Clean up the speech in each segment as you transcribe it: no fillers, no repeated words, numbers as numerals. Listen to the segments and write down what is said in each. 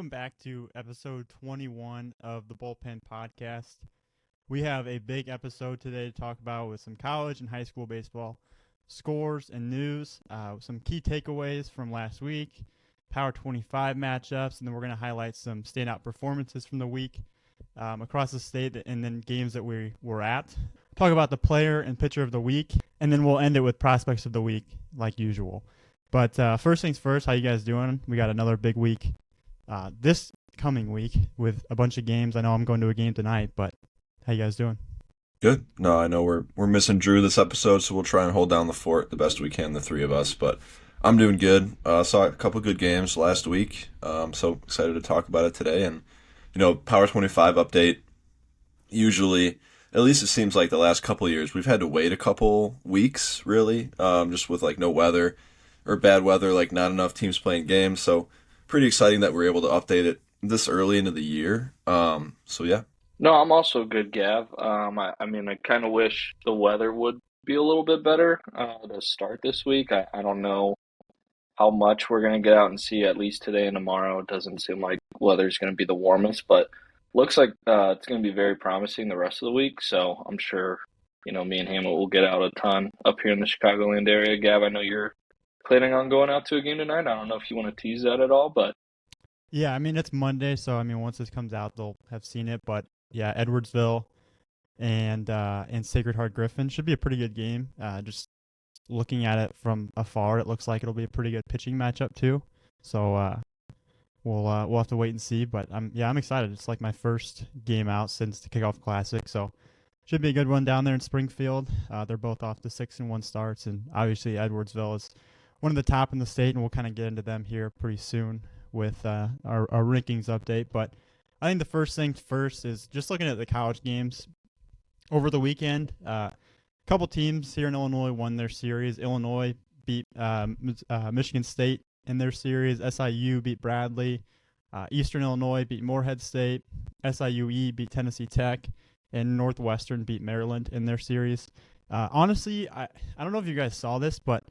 welcome back to episode 21 of the Bullpen podcast. We have a big episode today to talk about with some college and high school baseball scores and news, some key takeaways from last week, Power 25 matchups, and then we're going to highlight some standout performances from the week across the state and then games that we were at. Talk about the player and pitcher of the week, and then we'll end it with prospects of the week like usual. But first things first, how you guys doing? We got another big week this coming week with a bunch of games. I know I'm going to a game tonight, but how you guys doing? Good. No, I know we're missing Drew this episode, so we'll try and hold down the fort the best we can, the three of us. But I'm doing good. Saw a couple good games last week. So excited to talk about it today. And Power 25 update. Usually, at least it seems like the last couple of years, we've had to wait a couple weeks, really, just with no weather or bad weather, not enough teams playing games. So pretty exciting that we're able to update it this early into the year. So yeah. No, I'm also good, Gav. I kind of wish the weather would be a little bit better to start this week. I don't know how much we're going to get out and see, at least today and tomorrow. It doesn't seem like weather's going to be the warmest, but looks like it's going to be very promising the rest of the week. So I'm sure, me and Hamlet will get out a ton up here in the Chicagoland area. Gav, I know you're planning on going out to a game tonight. I don't know if you want to tease that at all, but Yeah, it's Monday, so once this comes out, they'll have seen it. But yeah, Edwardsville and Sacred Heart Griffin should be a pretty good game. Just looking at it from afar, it looks like it'll be a pretty good pitching matchup too. So we'll have to wait and see. But I'm excited. It's like my first game out since the Kickoff Classic, so should be a good one down there in Springfield. They're both off to 6-1 starts, and obviously Edwardsville is one of the top in the state, and we'll kind of get into them here pretty soon with our rankings update. But I think the first thing first is just looking at the college games over the weekend. A couple teams here in Illinois won their series. Illinois beat Michigan State in their series. SIU beat Bradley. Eastern Illinois beat Morehead State. SIUE beat Tennessee Tech. And Northwestern beat Maryland in their series. Honestly, I don't know if you guys saw this, but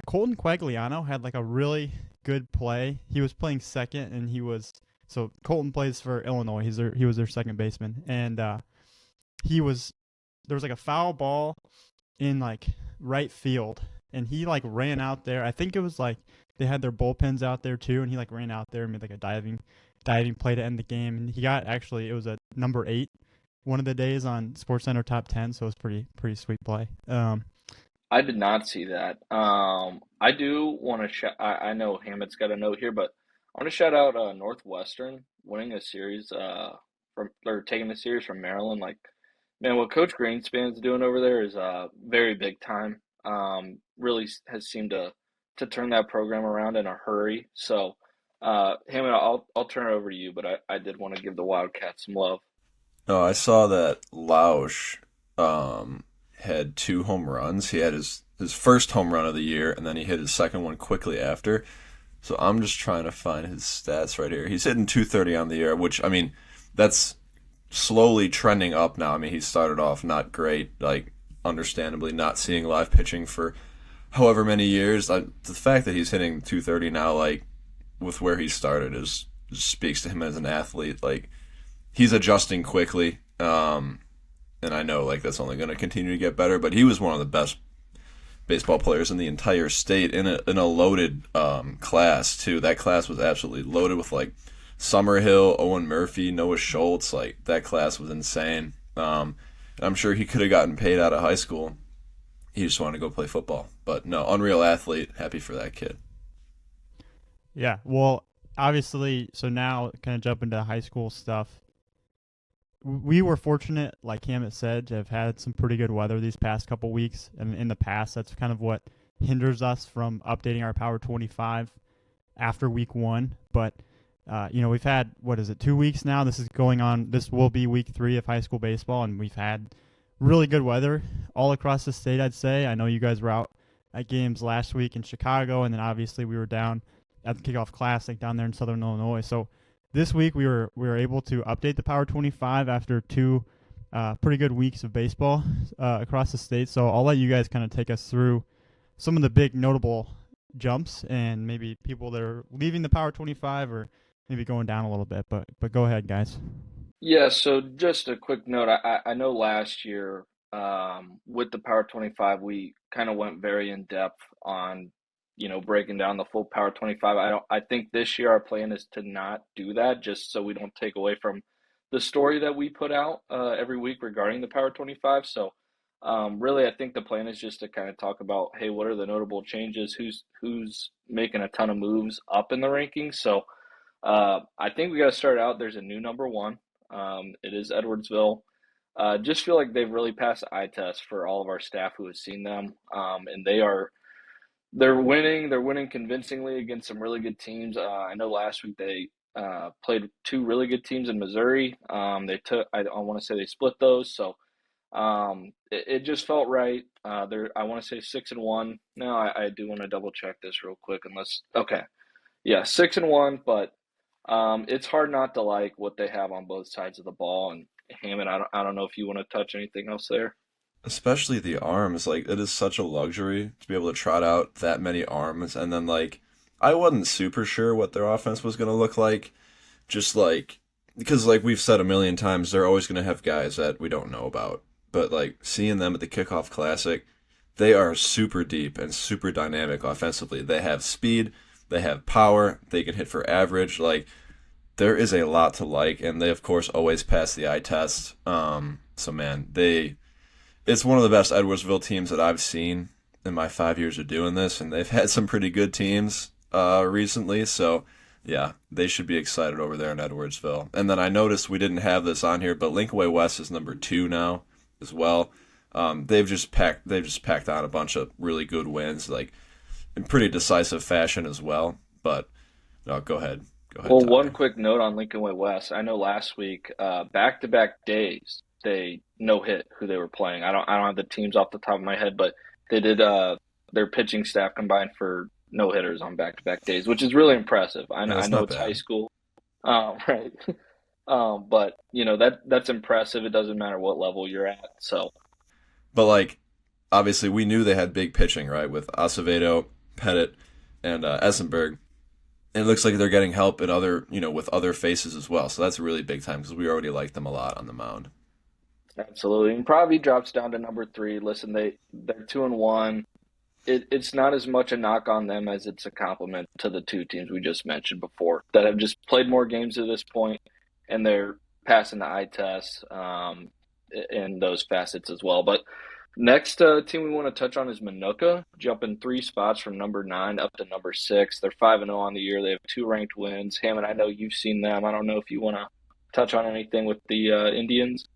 Colton Quagliano had a really good play. He was playing second, and so Colton plays for Illinois. He was their second baseman, and there was a foul ball in right field, and he ran out there. I think it was they had their bullpens out there too, and he ran out there and made a diving play to end the game. And he got it was a number 8 one of the days on SportsCenter Top 10, so it was pretty sweet play. I did not see that. I do want to I know Hammett's got a note here, but I want to shout out Northwestern winning a series taking the series from Maryland. Man, what Coach Greenspan's doing over there is very big time. Really has seemed to turn that program around in a hurry. So, Hammett, I'll turn it over to you, but I did want to give the Wildcats some love. No, I saw that Lausch had 2 home runs. He had his first home run of the year, and then he hit his second one quickly after. So I'm just trying to find his stats right here. He's hitting 230 on the year, which, that's slowly trending up now. He started off not great, understandably not seeing live pitching for however many years. The fact that he's hitting 230 now, with where he started, just speaks to him as an athlete. He's adjusting quickly, and I know that's only going to continue to get better. But he was one of the best baseball players in the entire state in a loaded class too. That class was absolutely loaded with Summerhill, Owen Murphy, Noah Schultz. That class was insane. And I'm sure he could have gotten paid out of high school. He just wanted to go play football. But no, unreal athlete. Happy for that kid. Yeah, well, obviously, so now kind of jump into high school stuff. We were fortunate, like Hammett said, to have had some pretty good weather these past couple weeks. And in the past, that's kind of what hinders us from updating our Power 25 after week 1. But, we've had, 2 weeks now? This will be week 3 of high school baseball, and we've had really good weather all across the state, I'd say. I know you guys were out at games last week in Chicago, and then obviously we were down at the Kickoff Classic down there in Southern Illinois. So this week we were able to update the Power 25 after 2 pretty good weeks of baseball across the state. So I'll let you guys kind of take us through some of the big notable jumps and maybe people that are leaving the Power 25 or maybe going down a little bit. But go ahead, guys. Yeah, so just a quick note. I know last year with the Power 25, we kind of went very in depth on, breaking down the full Power 25. I think this year our plan is to not do that, just so we don't take away from the story that we put out every week regarding the Power 25. So really, I think the plan is just to kind of talk about, hey, what are the notable changes? Who's making a ton of moves up in the rankings? So. I think we got to start out. There's a new number one. It is Edwardsville. Just feel like they've really passed the eye test for all of our staff who has seen them, and they're winning. They're winning convincingly against some really good teams. I know last week they played two really good teams in Missouri. They took. I want to say they split those, so it just felt right. I want to say 6-1. Now I do want to double check this real quick, unless okay, yeah, 6-1, but. It's hard not to like what they have on both sides of the ball. And Hammond, I don't know if you want to touch anything else there. Especially the arms, like it is such a luxury to be able to trot out that many arms, and then like I wasn't super sure what their offense was gonna look like, just like because like we've said a million times, they're always gonna have guys that we don't know about, but like seeing them at the kickoff classic, they are super deep and super dynamic offensively. They have speed, they have power, they can hit for average, like there is a lot to like, and they of course always pass the eye test. So man, they it's one of the best Edwardsville teams that I've seen in my 5 years of doing this, and they've had some pretty good teams recently. So yeah, they should be excited over there in Edwardsville. And then I noticed we didn't have this on here, but Linkaway West is number 2 now as well. They've just packed on a bunch of really good wins, like in pretty decisive fashion as well. But no, go ahead, Well, one Tyler. quick note on Lincoln Way West. I know last week, back-to-back days, they no hit who they were playing. I don't have the teams off the top of my head, but they did their pitching staff combined for no hitters on back-to-back days, which is really impressive. Yeah, I that's know not it's high bad. school, right? But that's impressive. It doesn't matter what level you're at. So But like, obviously, we knew they had big pitching, right, with Acevedo, Pettit, and Essenberg. And it looks like they're getting help in other, with other faces as well. So that's really big time because we already liked them a lot on the mound. absolutely, and probably drops down to number three. Listen, they're 2-1. It's not as much a knock on them as it's a compliment to the two teams we just mentioned before that have just played more games to this point, and they're passing the eye test in those facets as well. But next team we want to touch on is Manuka, jumping 3 spots from number 9 up to number 6. They're 5-0 on the year. They have 2 ranked wins. Hammond, I know you've seen them. I don't know if you want to touch on anything with the Indians.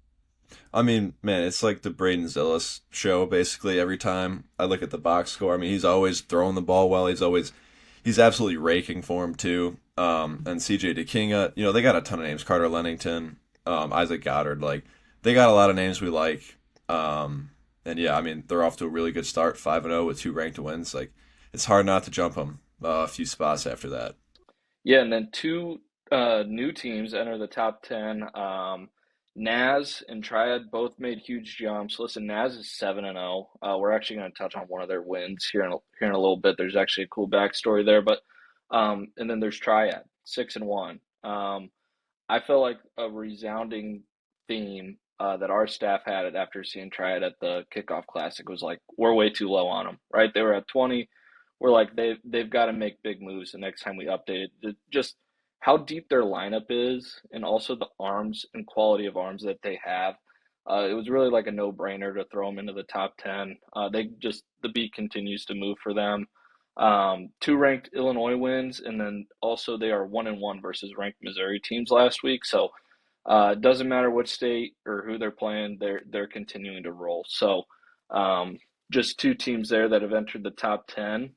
I mean, man, it's like the Braden Zillis show basically every time I look at the box score. I mean, he's always throwing the ball well. He's absolutely raking for him too. And CJ DeKinga, they got a ton of names. Carter Lennington, Isaac Goddard, like they got a lot of names we like. And yeah, I mean, they're off to a really good start, 5-0 with 2 ranked wins. Like it's hard not to jump them a few spots after that. Yeah, and then two new teams enter the top 10. Naz and Triad both made huge jumps. Listen, Naz is 7-0. We're actually going to touch on one of their wins here in a little bit. There's actually a cool backstory there, but and then there's Triad, 6-1. I feel like a resounding theme that our staff had it after seeing Triad at the kickoff classic was like we're way too low on them, right? They were at 20. We're like they've got to make big moves the next time we update it. Just how deep their lineup is, and also the arms and quality of arms that they have. It was really like a no-brainer to throw them into the top 10. The beat continues to move for them. 2 ranked Illinois wins, and then also they are 1-1 versus ranked Missouri teams last week. So it doesn't matter what state or who they're playing, they're continuing to roll. So um, just two teams there that have entered the top 10.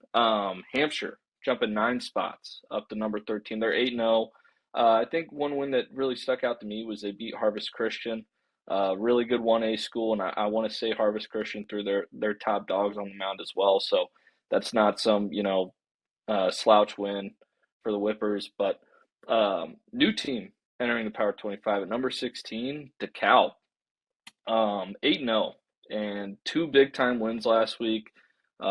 Hampshire jumping 9 spots up to number 13. They're 8-0. I think one win that really stuck out to me was they beat Harvest Christian. Really good 1A school, and I want to say Harvest Christian threw their top dogs on the mound as well. So that's not some slouch win for the Whippers. But new team entering the Power 25 at number 16, DeKalb, 8-0, and 2 big time wins last week.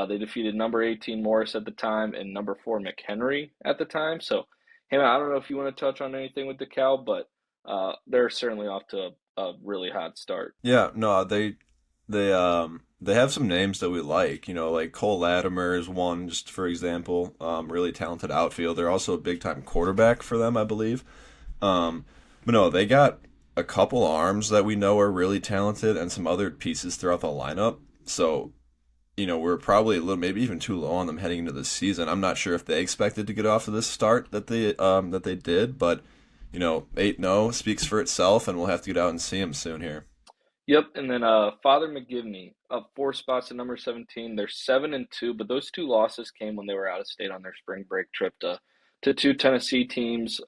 They defeated number 18 Morris at the time and number 4 McHenry at the time. So Hey, man, I don't know if you want to touch on anything with DeKalb, but they're certainly off to a really hot start. Yeah, no, they have some names that we like. Like Cole Latimer is one, just for example. Really talented outfielder, also a big time quarterback for them, I believe. But no, they got a couple arms that we know are really talented and some other pieces throughout the lineup. So, we're probably a little, maybe even too low on them heading into the season. I'm not sure if they expected to get off to this start that they did, but 8-0 speaks for itself, and we'll have to get out and see them soon here. Yep, and then Father McGivney up 4 spots at number 17. They're 7-2, but those two losses came when they were out of state on their spring break trip to two Tennessee teams.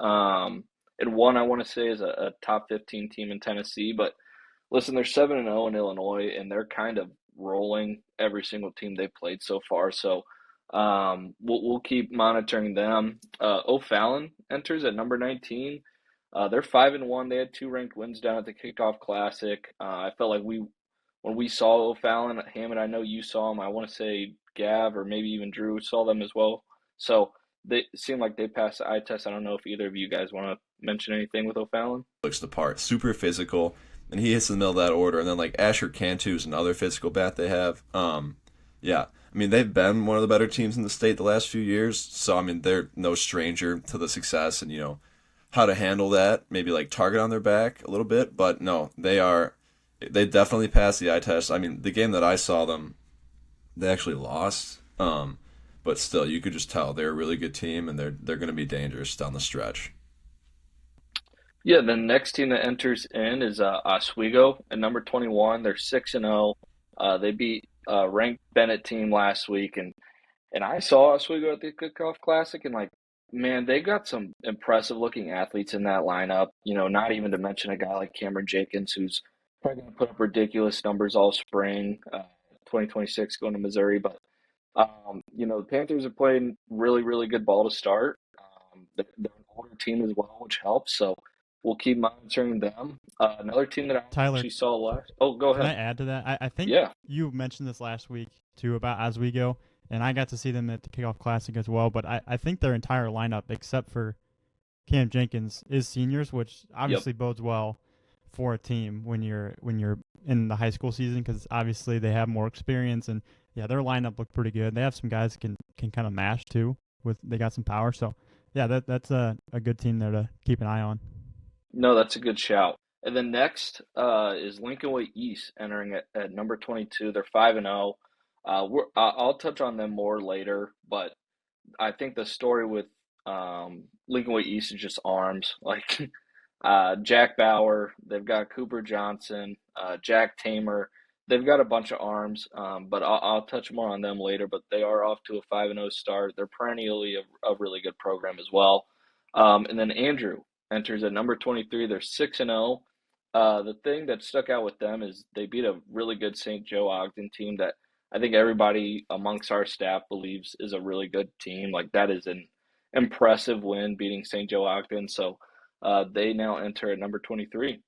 And one I want to say is a top 15 team in Tennessee. But listen, they're 7-0 in Illinois, and they're kind of rolling every single team they've played so far. So we'll keep monitoring them. O'Fallon enters at number 19. They're 5-1. They had two ranked wins down at the Kickoff Classic. I felt like when we saw O'Fallon, Hammond, I know you saw them. I want to say Gav or maybe even Drew saw them as well. So they seem like they passed the eye test. I don't know if either of you guys want to mention anything with O'Fallon. Looks the part, super physical, and he hits in the middle of that order. And then like Asher Cantu is another physical bat they have. Yeah, I mean they've been one of the better teams in the state the last few years. So I mean they're no stranger to the success and how to handle that. Maybe like target on their back a little bit, but no, they definitely passed the eye test. I mean the game that I saw them, they actually lost. But still, you could just tell they're a really good team, and they're going to be dangerous down the stretch. Yeah, the next team that enters in is Oswego at number 21. They're 6-0. They beat ranked Bennett team last week, and I saw Oswego at the Kickoff Classic, and like, man, they got some impressive looking athletes in that lineup. Not even to mention a guy like Cameron Jenkins, who's probably going to put up ridiculous numbers all spring, 2026 going to Missouri. But the Panthers are playing really, really good ball to start. They're an older team as well, which helps. So we'll keep monitoring them. Another team that I Tyler, actually saw last. Oh, go can I ahead. add to that? I think Yeah. you mentioned this last week too about Oswego, and I got to see them at the Kickoff Classic as well. But I think their entire lineup, except for Cam Jenkins, is seniors, which Yep. obviously bodes well for a team when you're in the high school season, because obviously they have more experience, and yeah, their lineup looked pretty good. They have some guys that can kind of mash too. They got some power, so yeah, that's a good team there to keep an eye on. No, that's a good shout. And then next is Lincoln Way East entering at number 22. They're 5-0. I'll touch on them more later, but I think the story with Lincoln Way East is just arms. Like Jack Bauer, they've got Cooper Johnson, Jack Tamer. They've got a bunch of arms, but I'll touch more on them later. But they are off to a 5-0 start. They're perennially a really good program as well. And then Andrew enters at number 23. They're 6-0. The thing that stuck out with them is they beat a really good St. Joe Ogden team that I think everybody amongst our staff believes is a really good team. Like that is an impressive win beating St. Joe Ogden. So they now enter at number 23.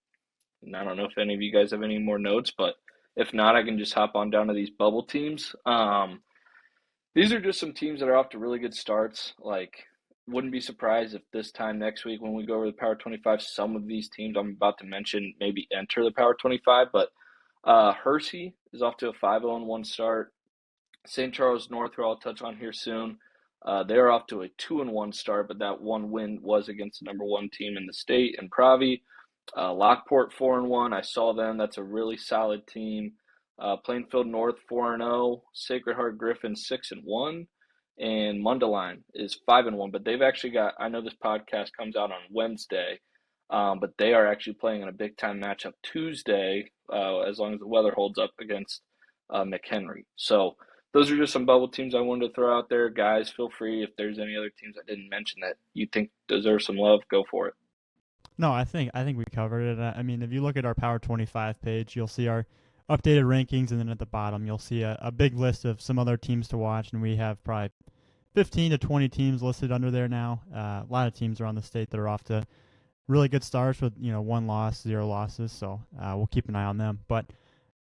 And I don't know if any of you guys have any more notes, but if not, I can just hop on down to these bubble teams. These are just some teams that are off to really good starts. Like, wouldn't be surprised if this time next week when we go over the Power 25, some of these teams I'm about to mention maybe enter the Power 25. But Hershey is off to a 5-0-1 start. St. Charles North, who I'll touch on here soon, they're off to a 2-1 start, but that one win was against the number one team in the state, and Pravi. Lockport 4-1. I saw them. That's a really solid team. Plainfield North 4-0. Sacred Heart Griffin 6-1, and Mundelein is 5-1. But they've actually got. I know this podcast comes out on Wednesday, but they are actually playing in a big time matchup Tuesday, as long as the weather holds up against McHenry. So those are just some bubble teams I wanted to throw out there, guys. Feel free if there's any other teams I didn't mention that you think deserve some love, go for it. No, I think we covered it. I mean, if you look at our Power 25 page, you'll see our updated rankings, and then at the bottom you'll see a big list of some other teams to watch, and we have probably 15 to 20 teams listed under there now. A lot of teams around the state that are off to really good starts with 1 loss, 0 losses, so we'll keep an eye on them. But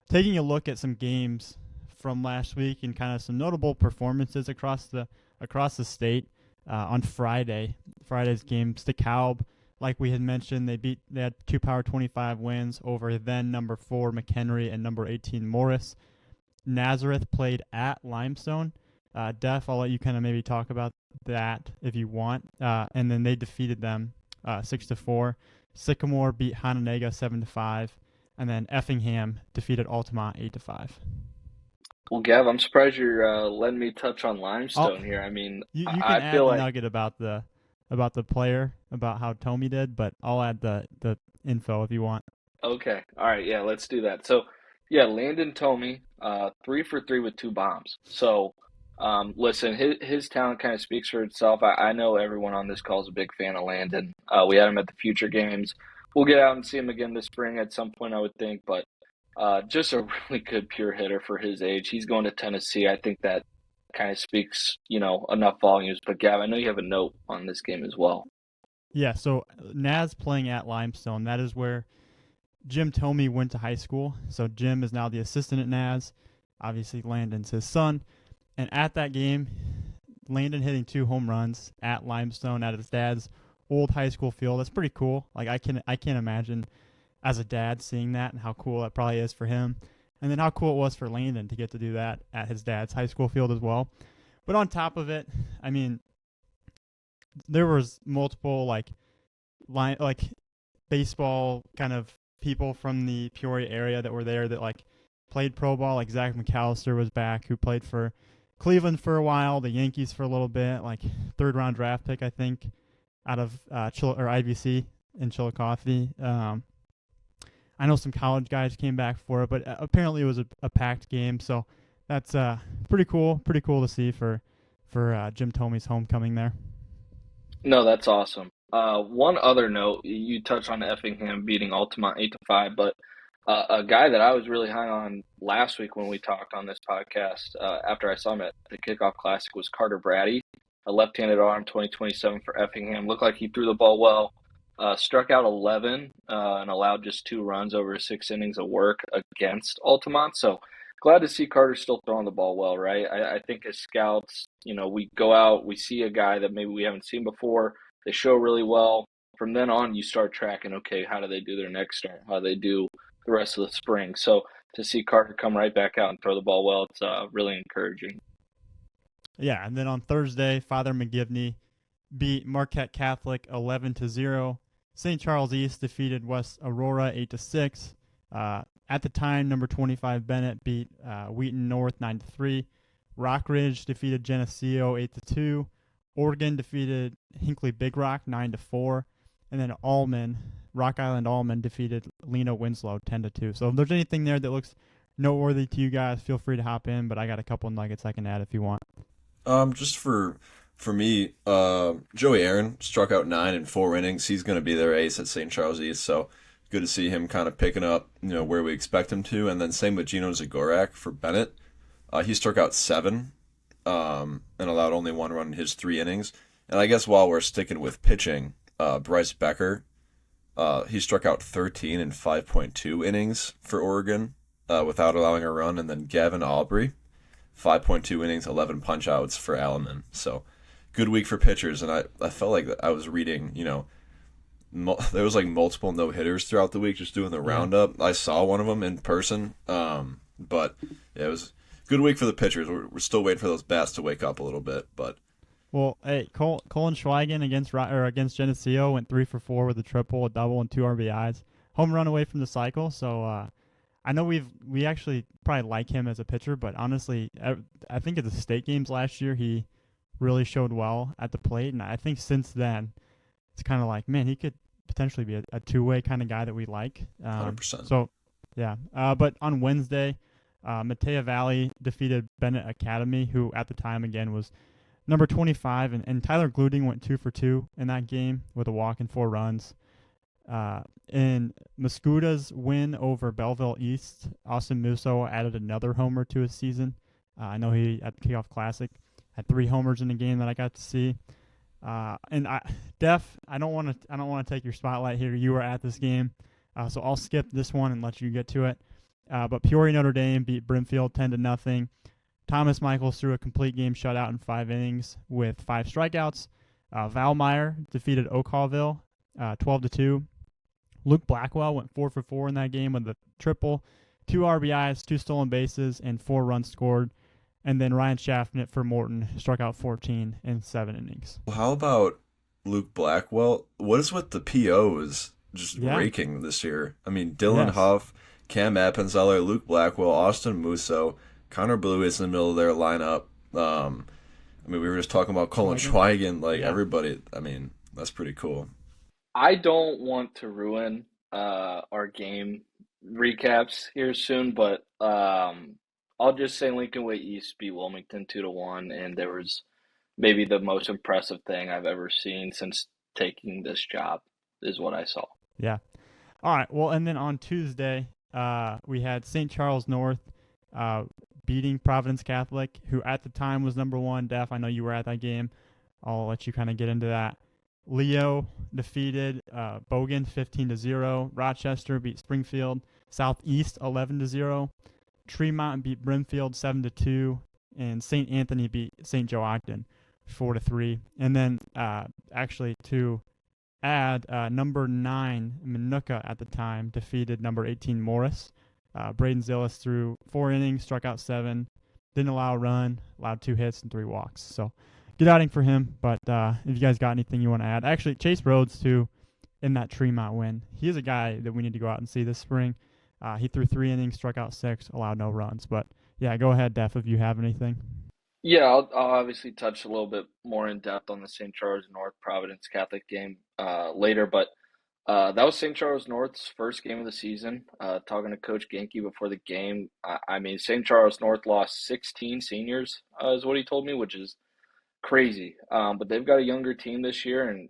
taking a look at some games from last week and kind of some notable performances across the state. on Friday's game. DeKalb, like we had mentioned, they had 2 Power 25 wins over then number 4 McHenry and number 18 Morris. Nazareth played at Limestone. Def, I'll let you kind of maybe talk about that if you want. And then they defeated them 6-4. Sycamore beat Hononegah 7-5, and then Effingham defeated Altamont 8-5. Well, Gav, I'm surprised you're letting me touch on Limestone here. I mean, You can I add feel the like nugget about the player, about how Tomey did, but I'll add the info if you want. okay, all right, yeah, let's do that. So, yeah, Landon Tomey, 3 for 3 with 2 bombs. So, listen, his talent kind of speaks for itself. I know everyone on this call is a big fan of Landon. We had him at the Future Games. We'll get out and see him again this spring at some point, I would think. But just a really good pure hitter for his age. He's going to Tennessee. I think that kind of speaks, enough volumes. But Gav, I know you have a note on this game as well. Yeah, so Naz playing at Limestone, that is where Jim Tomey went to high school. So Jim is now the assistant at Naz. Obviously, Landon's his son. And at that game, Landon hitting 2 home runs at Limestone at his dad's old high school field. That's pretty cool. Like I can't imagine as a dad seeing that and how cool that probably is for him. And then how cool it was for Landon to get to do that at his dad's high school field as well. But on top of it, I mean, there was multiple like baseball kind of people from the Peoria area that were there that like played pro ball. Like Zach McAllister was back, who played for Cleveland for a while, the Yankees for a little bit, like 3rd round draft pick, I think, out of IVC in Chillicothe. I know some college guys came back for it, but apparently it was a packed game, so that's pretty cool to see for Jim Tomey's homecoming there. No, that's awesome. One other note, you touched on Effingham beating Altamont 8-5, but a guy that I was really high on last week when we talked on this podcast, after I saw him at the Kickoff Classic, was Carter Brady, a left-handed arm, 2027 for Effingham. Looked like he threw the ball well. Struck out 11 and allowed just 2 runs over 6 innings of work against Altamont. So glad to see Carter still throwing the ball well, right? I think as scouts, we go out, we see a guy that maybe we haven't seen before. They show really well. From then on, you start tracking, okay, how do they do their next start? How do they do the rest of the spring? So to see Carter come right back out and throw the ball well, it's really encouraging. Yeah, and then on Thursday, Father McGivney beat Marquette Catholic 11-0. St. Charles East defeated West Aurora 8-6. At the time, number 25 Bennett beat Wheaton North 9-3. Rockridge defeated Geneseo 8-2. Oregon defeated Hinckley Big Rock 9-4. And then Rock Island Almond defeated Lena Winslow 10-2. So if there's anything there that looks noteworthy to you guys, feel free to hop in. But I got a couple nuggets I can add if you want. Just for me, Joey Aaron struck out 9 in 4 innings. He's going to be their ace at St. Charles East, so good to see him kind of picking up, where we expect him to. And then same with Gino Zagorak for Bennett. He struck out 7 and allowed only 1 run in his 3 innings. And I guess while we're sticking with pitching, Bryce Becker, he struck out 13 in 5.2 innings for Oregon without allowing a run. And then Gavin Aubrey, 5.2 innings, 11 punch-outs for Alleman. So good week for pitchers. And I felt like I was reading, there was like multiple no-hitters throughout the week just doing the roundup. I saw one of them in person. But yeah, it was a good week for the pitchers. We're still waiting for those bats to wake up a little bit. But well, hey, Colin Schweigen against Geneseo went 3 for 4 with a triple, a double, and 2 RBIs. Home run away from the cycle. So I know we actually probably like him as a pitcher, but honestly, I think at the state games last year he really showed well at the plate, and I think since then it's kind of like, man, he could potentially be a two-way kind of guy that we like. 100%. So yeah, but on Wednesday, Matea Valley defeated Bennett Academy, who at the time again was number 25, and Tyler Gluding went 2 for 2 in that game with a walk and 4 runs. In Mascuta's win over Belleville East, Austin Musso added another homer to his season. I know he at the Kickoff Classic had 3 homers in the game that I got to see. And Def, I don't want to take your spotlight here. You were at this game, so I'll skip this one and let you get to it. But Peoria Notre Dame beat Brimfield 10-0. Thomas Michaels threw a complete game shutout in 5 innings with 5 strikeouts. Valmeyer defeated Oakville 12-2. Luke Blackwell went 4 for 4 in that game with a triple, 2 RBIs, 2 stolen bases, and 4 runs scored. And then Ryan Schaffnet for Morton struck out 14 in 7 innings. How about Luke Blackwell? What is with the POs just Yeah. raking this year? I mean, Dylan Yes. Huff, Cam Appenzeller, Luke Blackwell, Austin Musso, Connor Blue is in the middle of their lineup. I mean, we were just talking about Colin Schweigen, like Yeah. everybody. I mean, that's pretty cool. I don't want to ruin our game recaps here soon, but I'll just say Lincoln Way East beat Wilmington 2-1, and there was maybe the most impressive thing I've ever seen since taking this job is what I saw. Yeah. All right. Well, and then on Tuesday, we had St. Charles North beating Providence Catholic, who at the time was number 1. Def, I know you were at that game. I'll let you kind of get into that. Leo defeated Bogan 15-0. Rochester beat Springfield. Southeast 11-0. Tremont beat Brimfield 7-2. And St. Anthony beat St. Joe Ogden 4-3. And then actually to add, number 9 Minooka at the time defeated number 18 Morris. Braden Zillis threw 4 innings, struck out 7, didn't allow a run, allowed 2 hits and 3 walks. So good outing for him. But if you guys got anything you want to add, actually Chase Rhodes too in that Tremont win. He's a guy that we need to go out and see this spring. He threw 3 innings, struck out 6, allowed no runs. But yeah, go ahead, Def, if you have anything. Yeah, I'll obviously touch a little bit more in depth on the St. Charles North Providence Catholic game later, but that was St. Charles North's first game of the season. Talking to Coach Genke before the game, I mean, St. Charles North lost 16 seniors, is what he told me, which is crazy. But they've got a younger team this year, and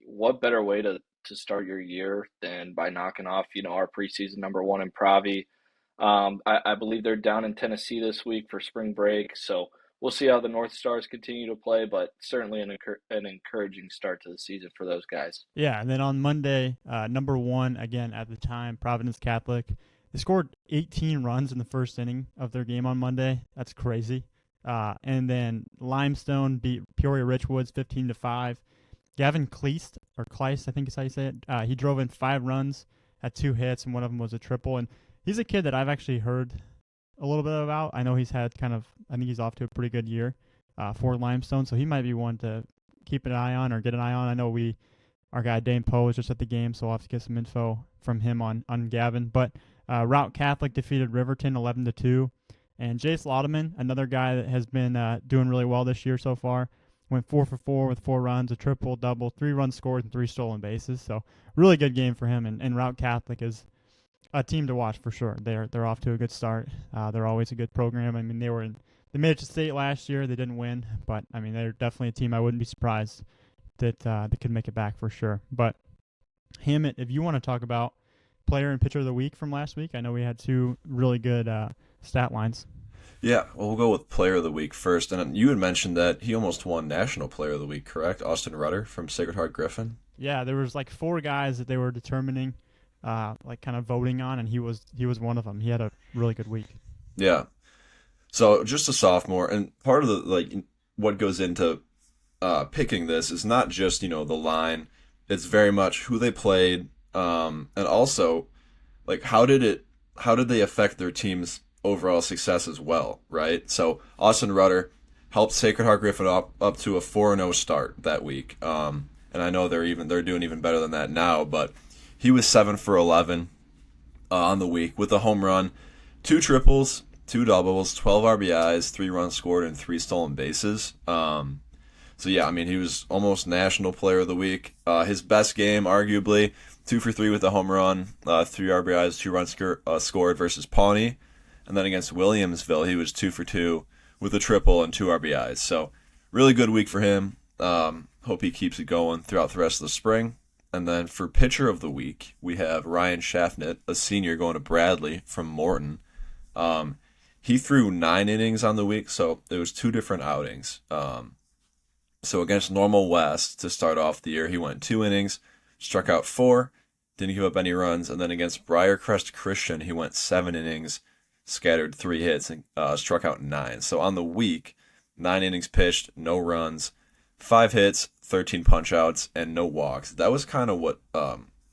what better way to start your year than by knocking off, our preseason number 1 in Provi. I believe they're down in Tennessee this week for spring break, so we'll see how the North Stars continue to play, but certainly an encouraging start to the season for those guys. Yeah, and then on Monday, number 1, again at the time, Providence Catholic. They scored 18 runs in the first inning of their game on Monday. That's crazy. And then Limestone beat Peoria Richwoods 15-5. Gavin Kleist, I think is how you say it. He drove in 5 runs, had 2 hits, and one of them was a triple. And he's a kid that I've actually heard a little bit about. I know he's had I think he's off to a pretty good year for Limestone, so he might be one to keep an eye on or get an eye on. I know our guy Dane Poe was just at the game, so I'll have to get some info from him on Gavin. But Route Catholic defeated Riverton 11-2. And Jace Laudeman, another guy that has been doing really well this year so far, went 4-for-4 with 4 runs, a triple, double, 3 runs scored, and 3 stolen bases. So really good game for him. And Route Catholic is a team to watch for sure. They're off to a good start. They're always a good program. I mean, they made it to state last year. They didn't win, but I mean, they're definitely a team I wouldn't be surprised that they could make it back for sure. But Hammett, if you want to talk about player and pitcher of the week from last week, I know we had 2 really good stat lines. Yeah, well, we'll go with player of the week first. And you had mentioned that he almost won national player of the week, correct? Austin Rutter from Sacred Heart Griffin. Yeah, there was 4 guys that they were determining, kind of voting on, and he was one of them. He had a really good week. Yeah. So just a sophomore, and part of the what goes into picking this is not just the line. It's very much who they played, and also how did they affect their team's overall success as well, right? So Austin Rutter helped Sacred Heart Griffin up to a 4-0 start that week, and I know they're doing even better than that now, but he was 7 for 11 on the week with a home run, 2 triples, 2 doubles, 12 RBIs, 3 runs scored, and 3 stolen bases. So yeah, I mean, he was almost national player of the week. His best game, arguably, 2 for 3 with a home run, 3 RBIs, 2 runs scored versus Pawnee. And then against Williamsville, he was 2 for 2 with a triple and 2 RBIs. So really good week for him. Hope he keeps it going throughout the rest of the spring. And then for pitcher of the week, we have Ryan Schaffnet, a senior going to Bradley from Morton. He threw 9 innings on the week, so it was 2 different outings. So against Normal West to start off the year, he went 2 innings, struck out 4, didn't give up any runs. And then against Briarcrest Christian, he went 7 innings, scattered 3 hits, and struck out 9. So on the week, 9 innings pitched, no runs, 5 hits, 13 punch-outs, and no walks. That was kind of what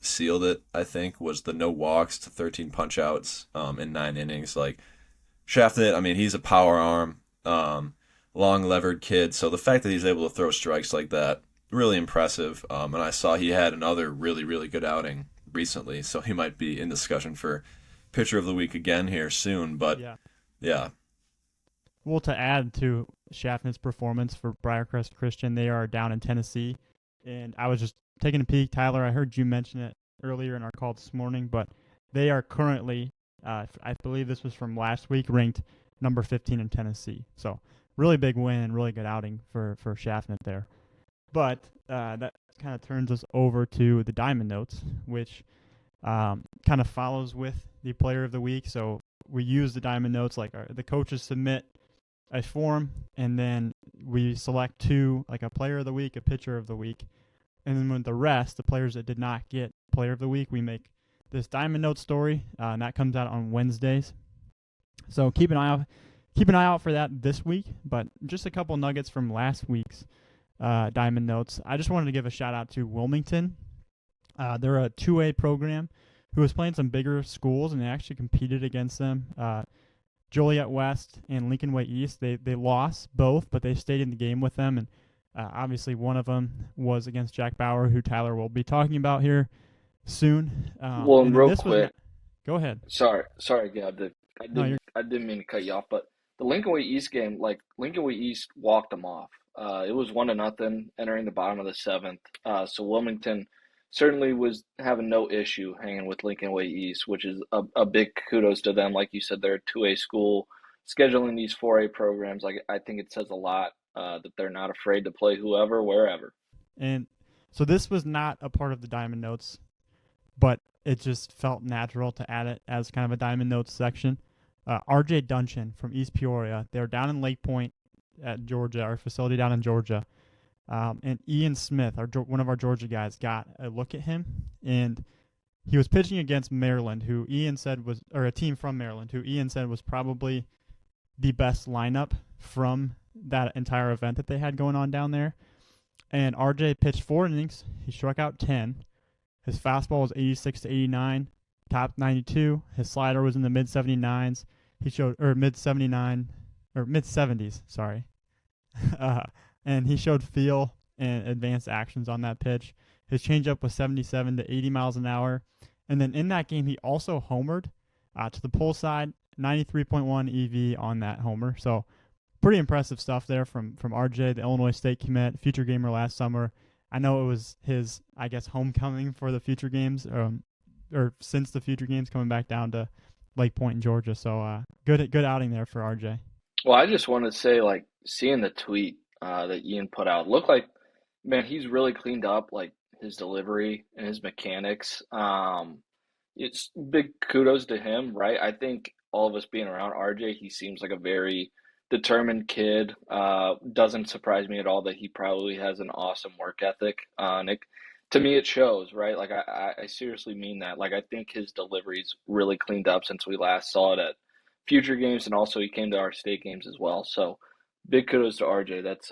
sealed it, I think, was the no walks to 13 punch-outs in 9 innings. Like, Shafted, I mean, he's a power arm, long levered kid. So the fact that he's able to throw strikes like that, really impressive. And I saw he had another really, really good outing recently. So he might be in discussion for pitcher of the week again here soon. But yeah. Well, to add to Schaffner's performance for Briarcrest Christian, they are down in Tennessee. And I was just taking a peek, Tyler. I heard you mention it earlier in our call this morning, but they are currently, I believe this was from last week, ranked number 15 in Tennessee. So really big win and really good outing for Schaffner there. But that kind of turns us over to the Diamond Notes, which kind of follows with the Player of the Week. So we use the Diamond Notes, like the coaches submit a form, and then we select two, like a Player of the Week, a Pitcher of the Week. And then with the rest, the players that did not get Player of the Week, we make this Diamond Note story, and that comes out on Wednesdays. So keep an eye out for that this week. But just a couple nuggets from last week's Diamond Notes. I just wanted to give a shout out to Wilmington. They're a 2A program who was playing some bigger schools, and they actually competed against them. Joliet West and Lincoln Way East, they lost both, but they stayed in the game with them. And obviously one of them was against Jack Bauer, who Tyler will be talking about here soon. Well, and real quick, go ahead. Sorry, Gab. I didn't mean to cut you off, but the Lincoln Way East game, like Lincoln Way East walked them off. It was 1-0 entering the bottom of the seventh. So Wilmington certainly was having no issue hanging with Lincoln Way East, which is a big kudos to them. Like you said, they're a 2A school. Scheduling these 4A programs, like I think it says a lot that they're not afraid to play whoever, wherever. And so this was not a part of the Diamond Notes, but it just felt natural to add it as kind of a Diamond Notes section. RJ Duncan from East Peoria, they're down in Lake Point at Georgia, our facility down in Georgia. And Ian Smith, one of our Georgia guys, got a look at him, and he was pitching against Maryland, who Ian said was, or a team from Maryland, who Ian said was probably the best lineup from that entire event that they had going on down there. And RJ pitched 4 innings. He struck out 10. His fastball was 86 to 89, top 92. His slider was in the mid 79s. Mid 70s, sorry. And he showed feel and advanced actions on that pitch. His changeup was 77 to 80 miles an hour. And then in that game, he also homered to the pull side, 93.1 EV on that homer. So pretty impressive stuff there from RJ, the Illinois State commit, future gamer last summer. I know it was his, I guess, homecoming for the future games, or since the future games, coming back down to Lake Point in Georgia. So good outing there for RJ. Well, I just want to say, like, seeing the tweet that Ian put out, looked like, man, he's really cleaned up, like, his delivery and his mechanics. It's big kudos to him, right? I think all of us being around RJ, he seems like a very determined kid. Doesn't surprise me at all that he probably has an awesome work ethic. To me, it shows, right? Like, I seriously mean that. Like, I think his delivery's really cleaned up since we last saw it at future games, and also he came to our state games as well. So big kudos to RJ. That's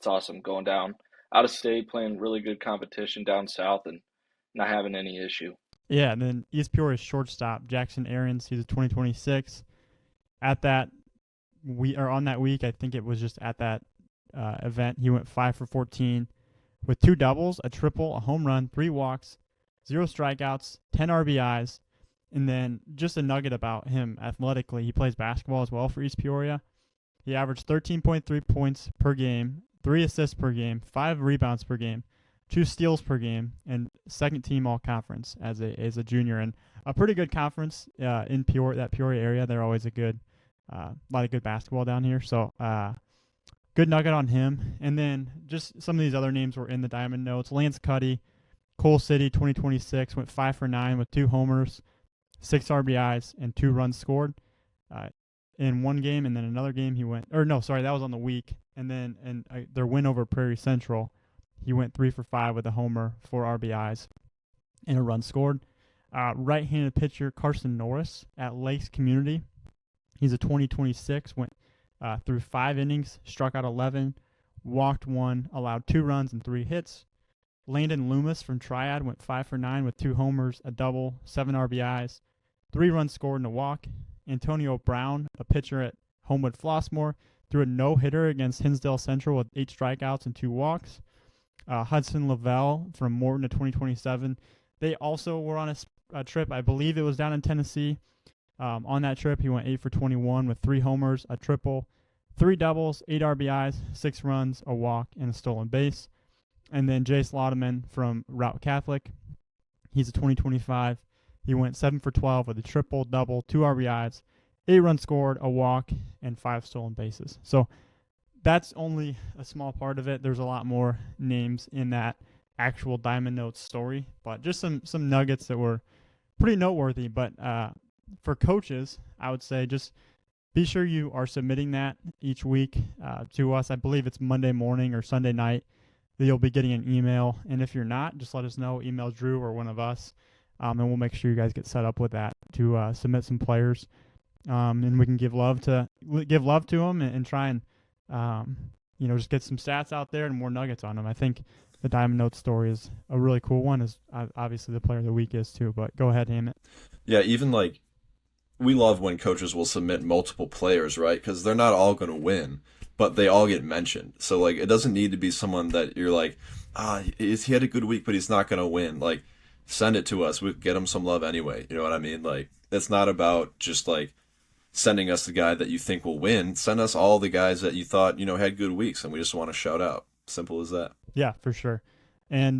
awesome, going down out of state, playing really good competition down south, and not having any issue. Yeah, and then East Peoria's shortstop, Jackson Aarons, he's a 2026. On that week, I think it was just at that event, he went 5 for 14 with 2 doubles, a triple, a home run, 3 walks, 0 strikeouts, 10 RBIs. And then just a nugget about him athletically, he plays basketball as well for East Peoria. He averaged 13.3 points per game, 3 assists per game, 5 rebounds per game, 2 steals per game, and second team all conference as a junior. And a pretty good conference in that Peoria area. They're always a lot of good basketball down here. So good nugget on him. And then just some of these other names were in the Diamond Notes. Lance Cuddy, Coal City 2026, went 5 for 9 with 2 homers, 6 RBIs, and 2 runs scored in one game. And then another game that was on the week. And then their win over Prairie Central, he went 3 for 5 with a homer, 4 RBIs, and a run scored. Right-handed pitcher Carson Norris at Lakes Community, He's a 2026, went through 5 innings, struck out 11, walked 1, allowed 2 runs and 3 hits. Landon Loomis from Triad went 5 for 9 with 2 homers, a double, 7 RBIs, 3 runs scored and a walk. Antonio Brown, a pitcher at Homewood Flossmoor, threw a no-hitter against Hinsdale Central with 8 strikeouts and 2 walks. Hudson Lavelle from Morton to 2027. They also were on a trip. I believe it was down in Tennessee. On that trip, he went 8 for 21 with 3 homers, a triple, 3 doubles, 8 RBIs, 6 runs, a walk, and a stolen base. And then Jace Laudeman from Route Catholic. He's a 2025. He went 7 for 12 with a triple, double, 2 RBIs, 8 runs scored, a walk, and 5 stolen bases. So that's only a small part of it. There's a lot more names in that actual Diamond Notes story, but just some nuggets that were pretty noteworthy. But for coaches, I would say just be sure you are submitting that each week to us. I believe it's Monday morning or Sunday night that you'll be getting an email. And if you're not, just let us know. Email Drew or one of us, and we'll make sure you guys get set up with that to submit some players. And we can give love to them and try and just get some stats out there and more nuggets on them. I think the Diamond Notes story is a really cool one. Is obviously the player of the week is too. But go ahead, Hammett. Yeah, even we love when coaches will submit multiple players, right? Because they're not all going to win, but they all get mentioned. So it doesn't need to be someone that you're like, he had a good week, but he's not going to win. Send it to us. We get him some love anyway. You know what I mean? It's not about just sending us the guy that you think will win. Send us all the guys that you thought had good weeks, and we just want to shout out. Simple as that. Yeah, for sure. And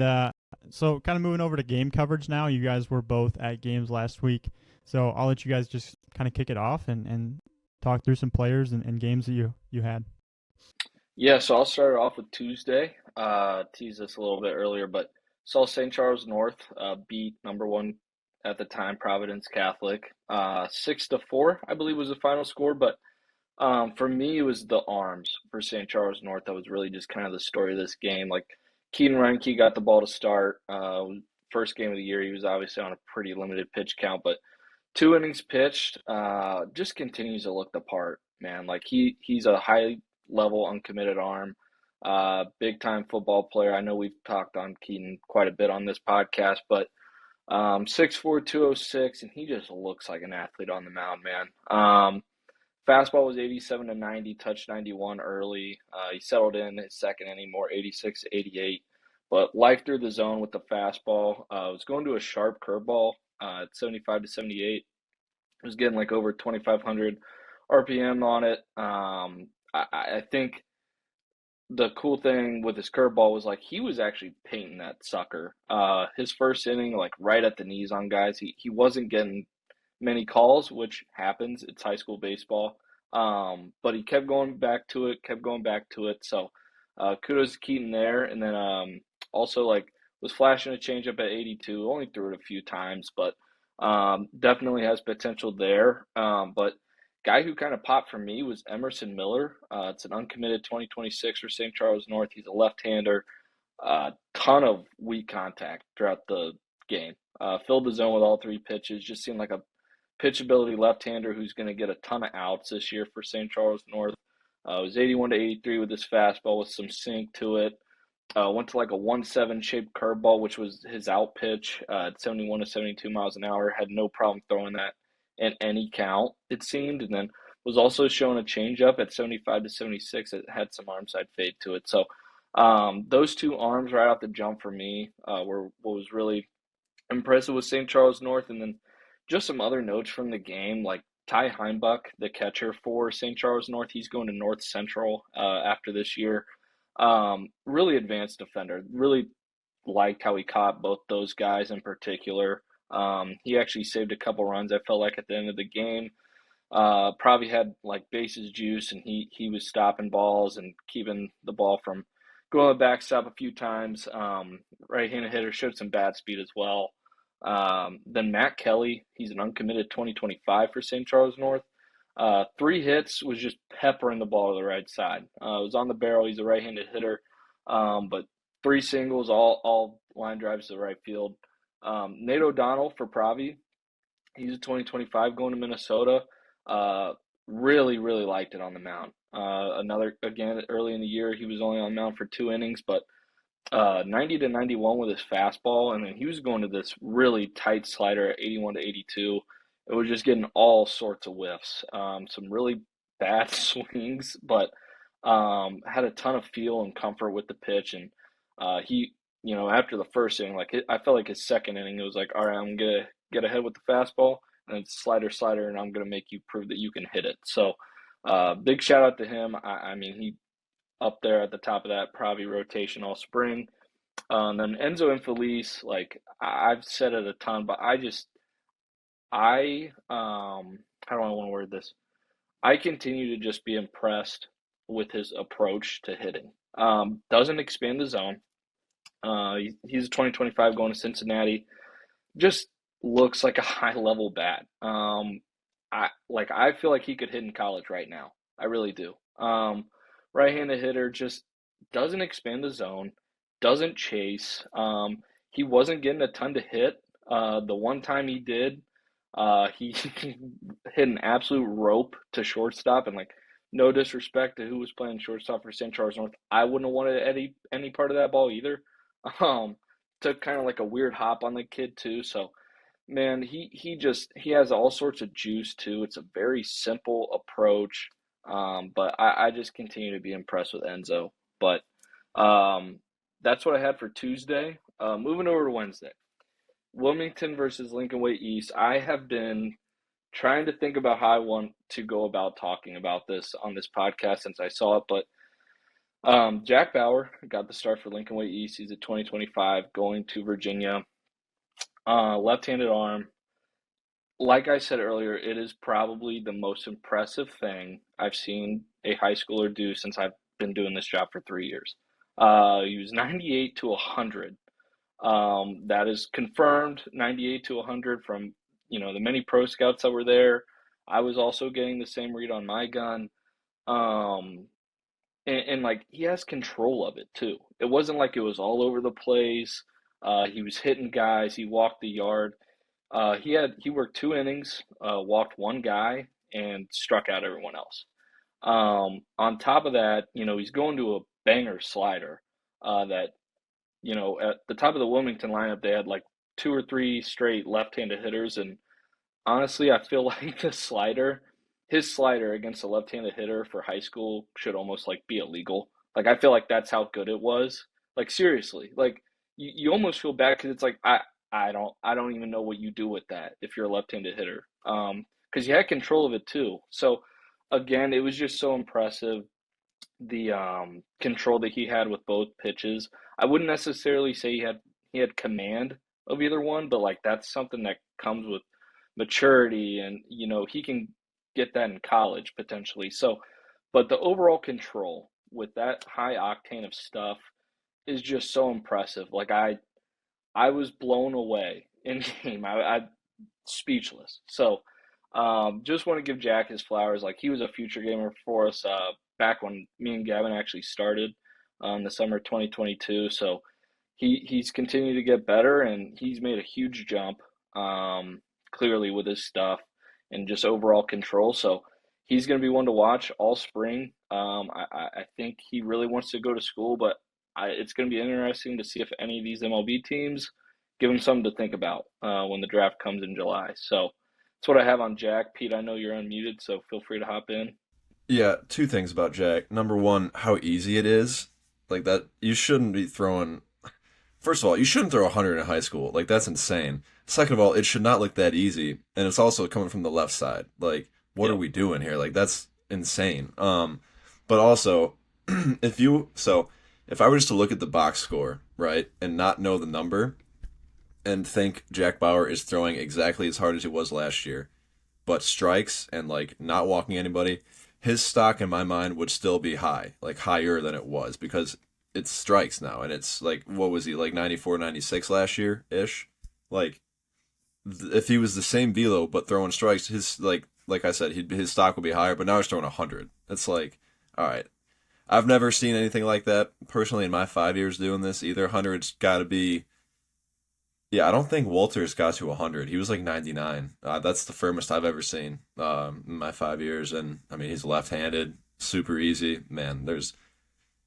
so kind of moving over to game coverage now. You guys were both at games last week. So I'll let you guys just kind of kick it off and talk through some players and games that you had. Yeah, so I'll start it off with Tuesday. Tease this a little bit earlier, but saw St. Charles North beat number 1 at the time, Providence Catholic. 6-4, I believe, was the final score. But for me, it was the arms for St. Charles North that was really just kind of the story of this game. Keaton Reinke got the ball to start. First game of the year, he was obviously on a pretty limited pitch count, but 2 innings pitched, just continues to look the part, man. He's a high level uncommitted arm, big time football player. I know we've talked on Keaton quite a bit on this podcast, but 6'4", 206, and he just looks like an athlete on the mound, man. Fastball was 87-90, touched 91 early. He settled in his second inning more, 86-88. But life through the zone with the fastball. Was going to a sharp curveball at 75-78. Was getting over 2,500 RPM on it. I think the cool thing with his curveball was he was actually painting that sucker. His first inning, right at the knees on guys. He wasn't getting many calls, which happens. It's high school baseball. But he kept going back to it. So kudos to Keaton there. And then also was flashing a changeup at 82. Only threw it a few times, but definitely has potential there. But guy who kind of popped for me was Emerson Miller. It's an uncommitted 2026 for St. Charles North. He's a left-hander. Ton of weak contact throughout the game. Filled the zone with all 3 pitches. Just seemed like a pitchability left-hander who's going to get a ton of outs this year for St. Charles North. It was 81-83 with his fastball with some sink to it. Went to a 1-7 shaped curveball, which was his out pitch at 71-72 miles an hour. Had no problem throwing that in any count, it seemed. And then was also showing a changeup at 75-76. It had some arm side fade to it. So those 2 arms right off the jump for me were what was really impressive with St. Charles North. And then just some other notes from the game, Ty Heimbuck, the catcher for St. Charles North. He's going to North Central after this year. Really advanced defender. Really liked how he caught both those guys in particular. He actually saved a couple runs, I felt like, at the end of the game. Probably had bases juice, and he was stopping balls and keeping the ball from going to the backstop a few times. Right-handed hitter, showed some bat speed as well. Then Matt Kelly, he's an uncommitted 2025 for St. Charles North. 3 hits, was just peppering the ball to the right side. It was on the barrel. He's a right-handed hitter, but 3 singles, all line drives to the right field. Nate O'Donnell for Pravi, he's a 2025 going to Minnesota. really, really liked it on the mound. Another again early in the year, he was only on the mound for 2 innings, but 90 to 91 with his fastball, and then he was going to this really tight slider at 81 to 82. It was just getting all sorts of whiffs, some really bad swings, but had a ton of feel and comfort with the pitch. And he, after the first inning, I felt like his second inning, it was like, all right, I'm gonna get ahead with the fastball, and then slider, and I'm gonna make you prove that you can hit it. So, big shout out to him. I mean, he up there at the top of that Pravi rotation all spring. And then Enzo Infelice, like I've said it a ton, but how do I want to word this? I continue to just be impressed with his approach to hitting. Doesn't expand the zone. He's 2025 going to Cincinnati. Just looks like a high level bat. I feel like he could hit in college right now. I really do. Right-handed hitter, just doesn't expand the zone, doesn't chase. He wasn't getting a ton to hit. The one time he did, he hit an absolute rope to shortstop, and like no disrespect to who was playing shortstop for St. Charles North, I wouldn't have wanted any part of that ball either. Um, Took kind of like a weird hop on the kid too. So man, he has all sorts of juice too. It's a very simple approach, but I just continue to be impressed with Enzo. But that's what I had for Tuesday. Moving over to Wednesday, Wilmington versus Lincoln Way East. I have been trying to think about how I want to go about talking about this on this podcast since I saw it, but Jack Bauer got the start for Lincoln Way East. He's at 2025, going to Virginia. Left-handed arm. Like I said earlier, it is probably the most impressive thing I've seen a high schooler do since I've been doing this job for 3 years. He was 98 to 100. That is confirmed 98 to 100 from the many pro scouts that were there. I was also getting the same read on my gun. Um, and like he has control of it too. It wasn't like it was all over the place. He was hitting guys. He walked the yard. He worked 2 innings, walked one guy, and struck out everyone else. On top of that, he's going to a banger slider. That at the top of the Wilmington lineup, they had like two or three straight left-handed hitters, and honestly, I feel like his slider against a left-handed hitter for high school should almost like be illegal. Like I feel like that's how good it was. Like seriously, like you almost feel bad because it's like I don't even know what you do with that if you're a left-handed hitter. Because you had control of it too. So again, it was just so impressive the control that he had with both pitches. I wouldn't necessarily say he had command of either one, but like that's something that comes with maturity, and he can get that in college potentially. So, but the overall control with that high octane of stuff is just so impressive. Like I was blown away in game. I speechless. So, just want to give Jack his flowers. Like he was a future gamer for us back when me and Gavin actually started the summer of 2022. So he's continued to get better, and he's made a huge jump clearly with his stuff and just overall control. So he's going to be one to watch all spring. I think he really wants to go to school, but it's going to be interesting to see if any of these MLB teams give him something to think about when the draft comes in July. So that's what I have on Jack. Pete, I know you're unmuted, so feel free to hop in. Yeah, two things about Jack. Number one, how easy it is. Like that, you shouldn't be throwing. First of all, you shouldn't throw 100 in high school. Like that's insane. Second of all, it should not look that easy, and it's also coming from the left side. Like, what Yeah. are we doing here? Like that's insane. But also, if I were just to look at the box score, right, and not know the number, and think Jack Bauer is throwing exactly as hard as he was last year, but strikes and like not walking anybody, his stock in my mind would still be high, like higher than it was because it's strikes now, and it's like what was he like 94, 96 last year ish, like if he was the same velo but throwing strikes, his like I said, his stock would be higher. But now he's throwing 100. It's like, all right, I've never seen anything like that personally in my 5 years doing this either. 100's got to be Yeah, I don't think Walters got to 100. He was like 99. That's the firmest I've ever seen in my 5 years. And I mean, he's left-handed, super easy. Man, there's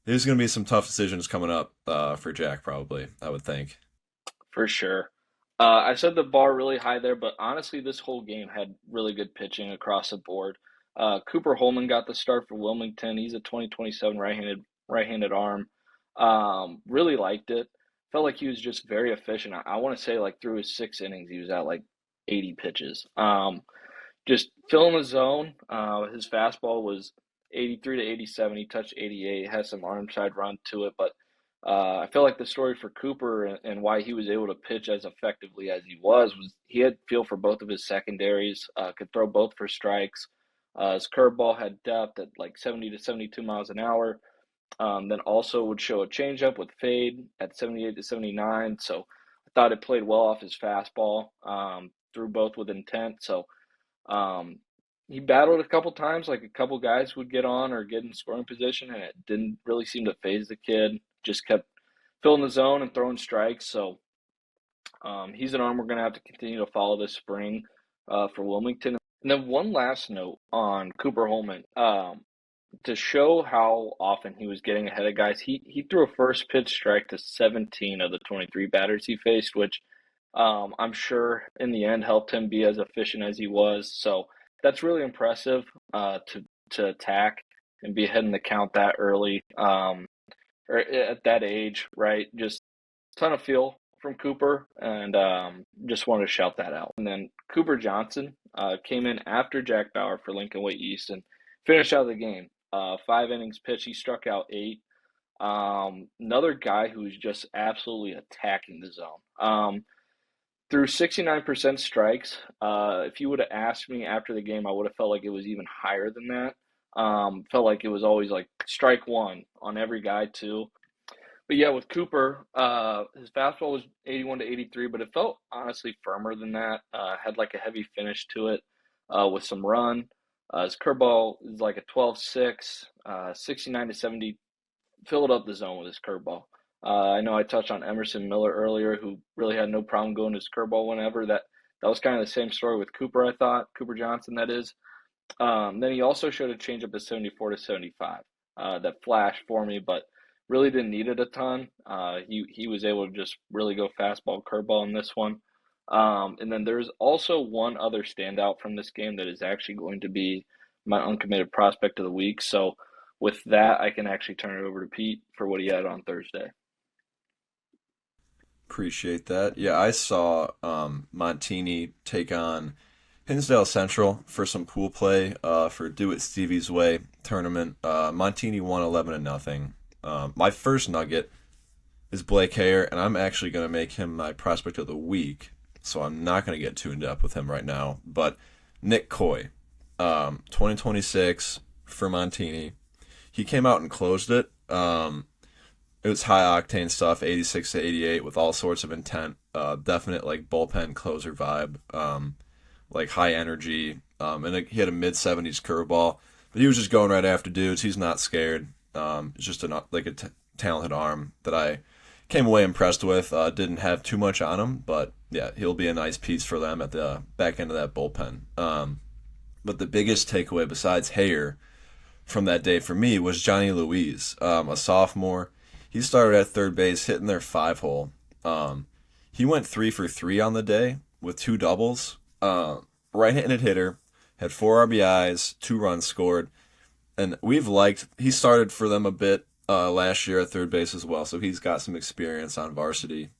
going to be some tough decisions coming up for Jack, probably, I would think. For sure. I set the bar really high there, but honestly, this whole game had really good pitching across the board. Cooper Holman got the start for Wilmington. He's a 2027 right-handed arm. Really liked it. Felt like he was just very efficient. I want to say like through his 6 innings, he was at like 80 pitches. Just filling the zone. His fastball was 83 to 87. He touched 88. Has some arm side run to it, but I feel like the story for Cooper and why he was able to pitch as effectively as he was he had feel for both of his secondaries. Could throw both for strikes. His curveball had depth at like 70 to 72 miles an hour. Then also would show a changeup with fade at 78 to 79. So I thought it played well off his fastball. Threw both with intent. So um, he battled a couple times, like a couple guys would get on or get in scoring position, and it didn't really seem to phase the kid. Just kept filling the zone and throwing strikes. So he's an arm we're going to have to continue to follow this spring for Wilmington. And then one last note on Cooper Holman. To show how often he was getting ahead of guys, he threw a first pitch strike to 17 of the 23 batters he faced, which I'm sure in the end helped him be as efficient as he was. So that's really impressive to attack and be ahead in the count that early or at that age, right? Just ton of feel from Cooper, and just wanted to shout that out. And then Cooper Johnson came in after Jack Bauer for Lincoln Way East and finished out the game. 5 innings pitched, he struck out 8. Another guy who's just absolutely attacking the zone. Through 69% strikes, if you would have asked me after the game, I would have felt like it was even higher than that. Felt like it was always like strike one on every guy too. But yeah, with Cooper, his fastball was 81 to 83, but it felt honestly firmer than that. Had like a heavy finish to it with some run. His curveball is like a 12-6, 69 to 70, filled up the zone with his curveball. I know I touched on Emerson Miller earlier, who really had no problem going to his curveball whenever. That was kind of the same story with Cooper, I thought. Cooper Johnson, that is. Then he also showed a changeup at 74 to 75 that flashed for me, but really didn't need it a ton. He was able to just really go fastball, curveball in this one. And then there's also one other standout from this game that is actually going to be my uncommitted prospect of the week. So with that, I can actually turn it over to Pete for what he had on Thursday. Appreciate that. Yeah, I saw Montini take on Hinsdale Central for some pool play for Do It Stevie's Way tournament. Montini won 11 to nothing. My first nugget is Blake Hare, and I'm actually going to make him my prospect of the week, so I'm not going to get too in depth with him right now. But Nick Coy, 2026 for Montini. He came out and closed it. It was high octane stuff, 86 to 88 with all sorts of intent. Definite like bullpen closer vibe. Like high energy. And he had a mid 70s curveball, but he was just going right after dudes. He's not scared. It's just a talented arm that I came away impressed with. Didn't have too much on him, but yeah, he'll be a nice piece for them at the back end of that bullpen. But the biggest takeaway besides Hayer from that day for me was Johnny Louise, a sophomore. He started at third base, hitting their 5-hole. He went 3 for 3 on the day with 2 doubles. Right-handed hitter, had 4 RBIs, 2 runs scored, and he started for them a bit last year at third base as well, so he's got some experience on varsity.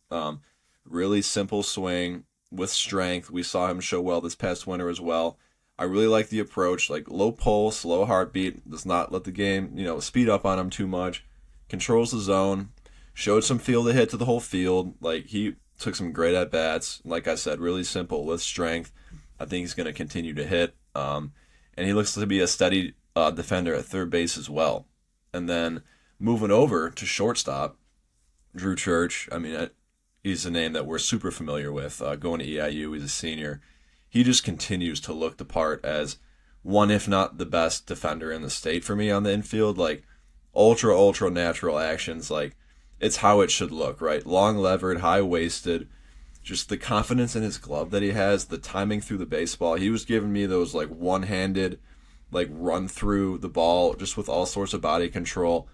Really simple swing with strength. We saw him show well this past winter as well. I really like the approach, like low pulse, low heartbeat, does not let the game, speed up on him too much, controls the zone, showed some feel to hit to the whole field. Like he took some great at bats. Like I said, really simple with strength. I think he's going to continue to hit. And he looks to be a steady defender at third base as well. And then moving over to shortstop, Drew Church. I mean, he's a name that we're super familiar with. Going to EIU, he's a senior. He just continues to look the part as one, if not the best defender in the state for me on the infield. Like ultra natural actions. Like it's how it should look, right? Long levered, high waisted, just the confidence in his glove that he has, the timing through the baseball. He was giving me those like one-handed, like run through the ball just with all sorts of body control.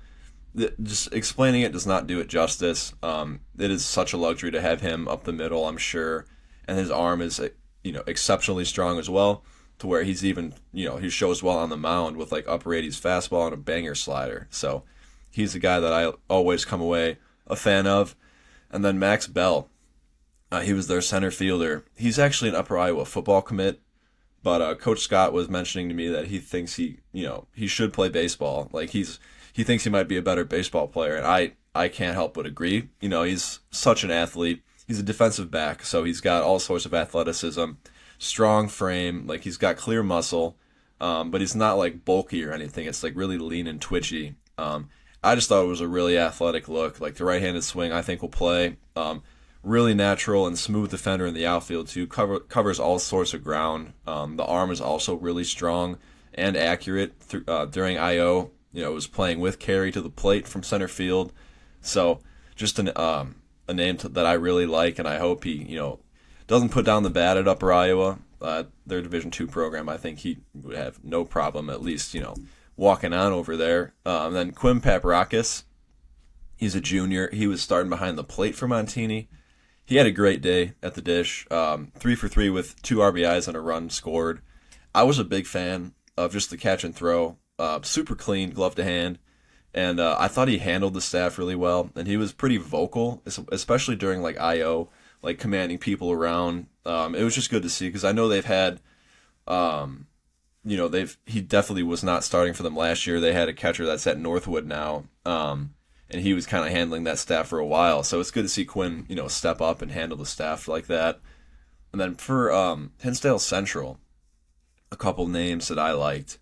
Just explaining it does not do it justice. It is such a luxury to have him up the middle, I'm sure, and his arm is exceptionally strong as well, to where he's even he shows well on the mound with like upper 80s fastball and a banger slider. So he's a guy that I always come away a fan of. And then Max Bell, he was their center fielder. He's actually an Upper Iowa football commit, but Coach Scott was mentioning to me that he thinks he should play baseball. Like he thinks he might be a better baseball player, and I can't help but agree. He's such an athlete. He's a defensive back, so he's got all sorts of athleticism, strong frame, like he's got clear muscle, but he's not like bulky or anything. It's like really lean and twitchy. I just thought it was a really athletic look. Like the right-handed swing, I think will play. Really natural and smooth defender in the outfield too. Covers all sorts of ground. The arm is also really strong and accurate during IO. Was playing with carry to the plate from center field. So just a name that I really like, and I hope he doesn't put down the bat at Upper Iowa. Their Division II program, I think he would have no problem at least walking on over there. Then Quim Paprakis, he's a junior. He was starting behind the plate for Montini. He had a great day at the dish. 3 for 3 with 2 RBIs and a run scored. I was a big fan of just the catch and throw. Super clean, glove to hand. And I thought he handled the staff really well. And he was pretty vocal, especially during like IO, like commanding people around. It was just good to see because I know they've had, he definitely was not starting for them last year. They had a catcher that's at Northwood now. And he was kind of handling that staff for a while. So it's good to see Quinn, step up and handle the staff like that. And then for Hinsdale Central, a couple names that I liked.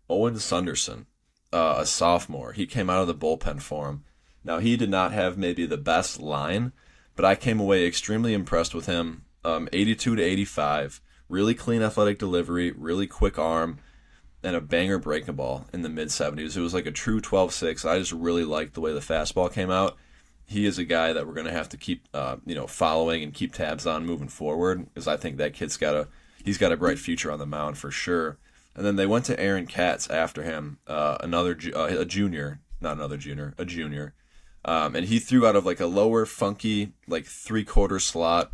Owen Sunderson, a sophomore. He came out of the bullpen for him. Now, he did not have maybe the best line, but I came away extremely impressed with him. 82 to 85, really clean athletic delivery, really quick arm, and a banger breaking ball in the mid-70s. It was like a true 12-6. I just really liked the way the fastball came out. He is a guy that we're going to have to keep following and keep tabs on moving forward, because I think that kid's got a bright future on the mound for sure. And then they went to Aaron Katz after him, a junior. And he threw out of like a lower, funky, like 3/4 slot,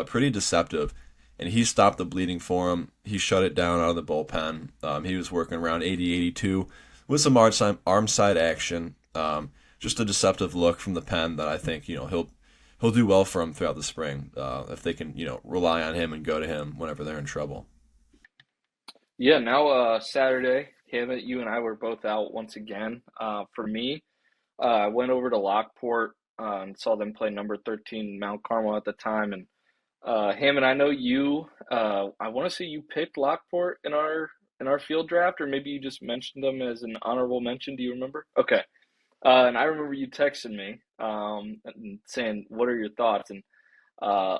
pretty deceptive. And he stopped the bleeding for him. He shut it down out of the bullpen. He was working around 80-82 with some arm side action. Just a deceptive look from the pen that I think he'll do well for him throughout the spring if they can rely on him and go to him whenever they're in trouble. Yeah, now Saturday, Hammett, you and I were both out once again. For me, I went over to Lockport and saw them play number 13 Mount Carmel at the time. And Hammond, I know you. I want to say you picked Lockport in our field draft, or maybe you just mentioned them as an honorable mention. Do you remember? Okay. And I remember you texting me and saying, "What are your thoughts?" And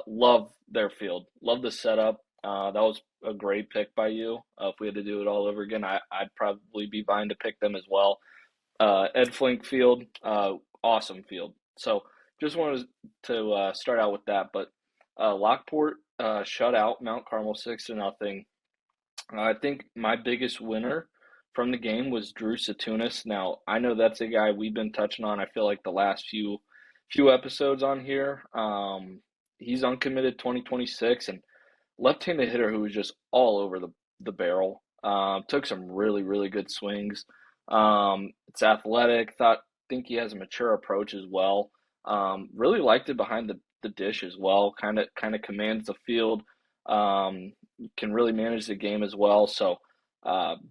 love their field, love the setup. That was a great pick by you. If we had to do it all over again, I'd probably be vying to pick them as well. Ed Flink Field, awesome field. So just wanted to start out with that. But Lockport shut out Mount Carmel 6-0. I think my biggest winner from the game was Drew Satunis. Now I know that's a guy we've been touching on. I feel like the last few episodes on here. He's uncommitted 2026 and left-handed hitter who was just all over the barrel. Took some really, really good swings. It's athletic. Think he has a mature approach as well. Really liked it behind the dish as well. Kind of commands the field. Can really manage the game as well. So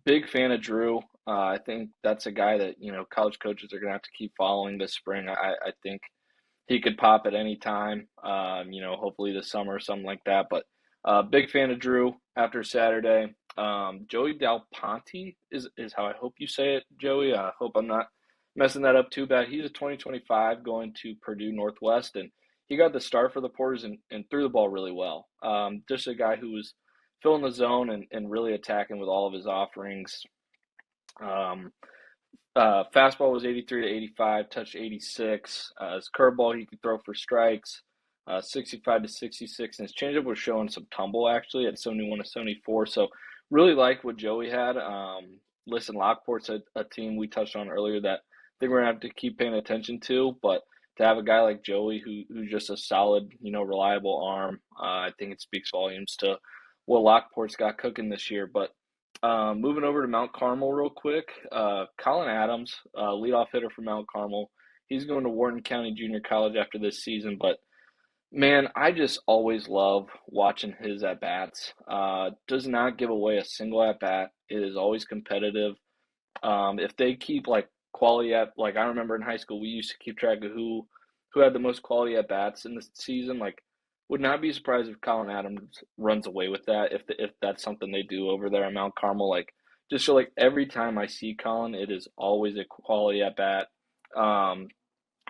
big fan of Drew. I think that's a guy that college coaches are gonna have to keep following this spring. I think he could pop at any time. Hopefully this summer or something like that. But big fan of Drew after Saturday. Joey Dal Ponte is how I hope you say it, Joey. I hope I'm not messing that up too bad. He's a 2025 going to Purdue Northwest, and he got the start for the Porters and threw the ball really well. Just a guy who was filling the zone and really attacking with all of his offerings. Fastball was 83 to 85, touched 86. His curveball he could throw for strikes. 65 to 66, and his changeup was showing some tumble actually at 71 to 74. So really like what Joey had. Listen, Lockport's a team we touched on earlier that I think we're gonna have to keep paying attention to, but to have a guy like Joey who's just a solid, reliable arm, I think it speaks volumes to what Lockport's got cooking this year. But moving over to Mount Carmel real quick, Colin Adams, leadoff hitter for Mount Carmel. He's going to Wharton County Junior College after this season, but man, I just always love watching his at bats. Does not give away a single at bat. It is always competitive. If they keep like quality at like I remember in high school we used to keep track of who had the most quality at bats in the season. Like, would not be surprised if Colin Adams runs away with that if that's something they do over there at Mount Carmel. Like, just so like every time I see Colin, it is always a quality at bat. Um,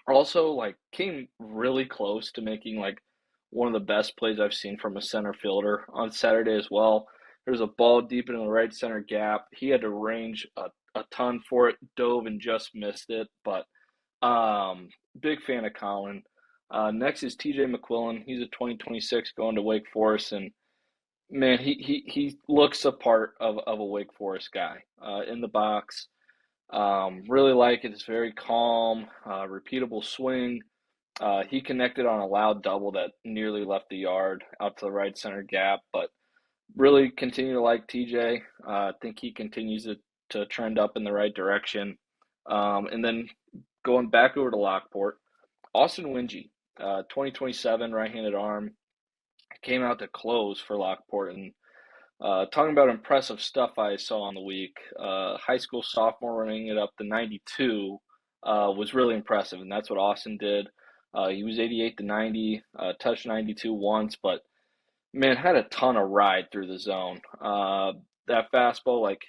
Also, like, came really close to making like one of the best plays I've seen from a center fielder on Saturday as well. There's a ball deep into the right center gap. He had to range a ton for it, dove and just missed it. But big fan of Colin. Next is TJ McQuillan. He's a 2026 going to Wake Forest, and man, he looks a part of a Wake Forest guy in the box. Really like it. It's very calm, repeatable swing. He connected on a loud double that nearly left the yard out to the right center gap, but really continue to like TJ. I think he continues to trend up in the right direction. And then going back over to Lockport, Austin Wingy, 2027 right-handed arm, came out to close for Lockport, and talking about impressive stuff I saw on the week, high school sophomore running it up to 92 was really impressive, and that's what Austin did. He was 88 to 90, touched 92 once, but man, had a ton of ride through the zone. That fastball, like,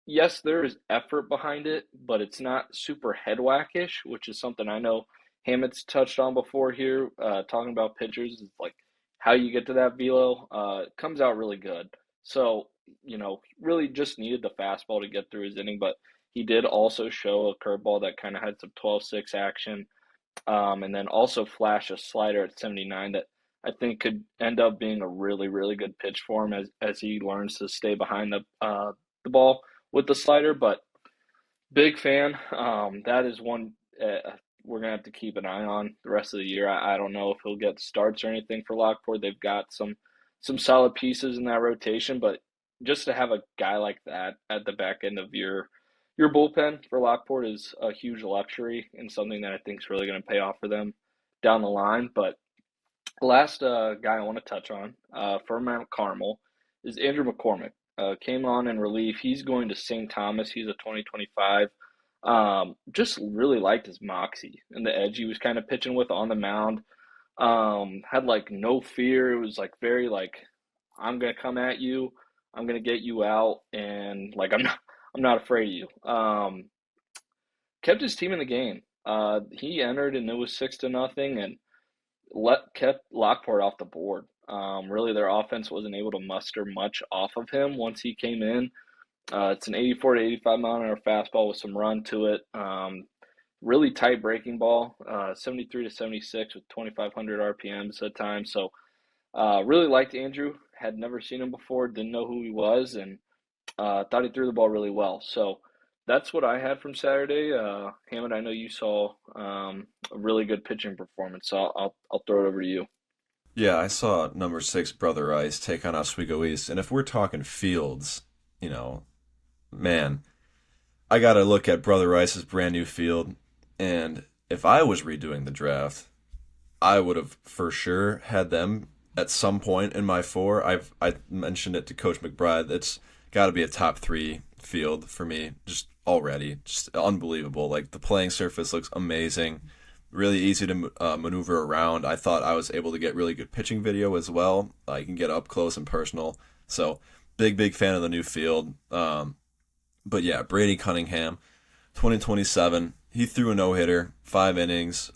yes, there is effort behind it, but it's not super head whackish, which is something I know Hammett's touched on before here, talking about pitchers, is like how you get to that velo. It comes out really good. So, really just needed the fastball to get through his inning, but he did also show a curveball that kind of had some 12-6 action, and then also flash a slider at 79 that I think could end up being a really, really good pitch for him as he learns to stay behind the ball with the slider. But big fan. That is one we're gonna have to keep an eye on the rest of the year. I don't know if he'll get starts or anything for Lockport. They've got some solid pieces in that rotation, but just to have a guy like that at the back end of your bullpen for Lockport is a huge luxury and something that I think is really going to pay off for them down the line. But last guy I want to touch on for Mount Carmel is Andrew McCormick. Came on in relief. He's going to St. Thomas. He's a 2025. Just really liked his moxie and the edge he was kind of pitching with on the mound. Had like no fear. It was like very like, I'm gonna come at you. I'm gonna get you out, and like I'm not afraid of you. Kept his team in the game. He entered and it was 6-0, and kept Lockport off the board. Really, their offense wasn't able to muster much off of him once he came in. It's an 84 to 85 mile an hour fastball with some run to it. Really tight breaking ball, 73 to 76 with 2,500 RPMs at times. So really liked Andrew. Had never seen him before. Didn't know who he was, and thought he threw the ball really well. So that's what I had from Saturday. Hammond, I know you saw a really good pitching performance, so I'll throw it over to you. Yeah, I saw number 6 Brother Rice take on Oswego East, and if we're talking fields, man, I gotta look at Brother Rice's brand new field, and if I was redoing the draft, I would have for sure had them at some point in my 4. I mentioned it to Coach McBride. It's got to be a top 3 field for me, just already, just unbelievable. Like, the playing surface looks amazing, really easy to maneuver around. I thought I was able to get really good pitching video as well. You can get up close and personal. So big fan of the new field. But yeah, Brady Cunningham, 2027. He threw a no-hitter, 5 innings.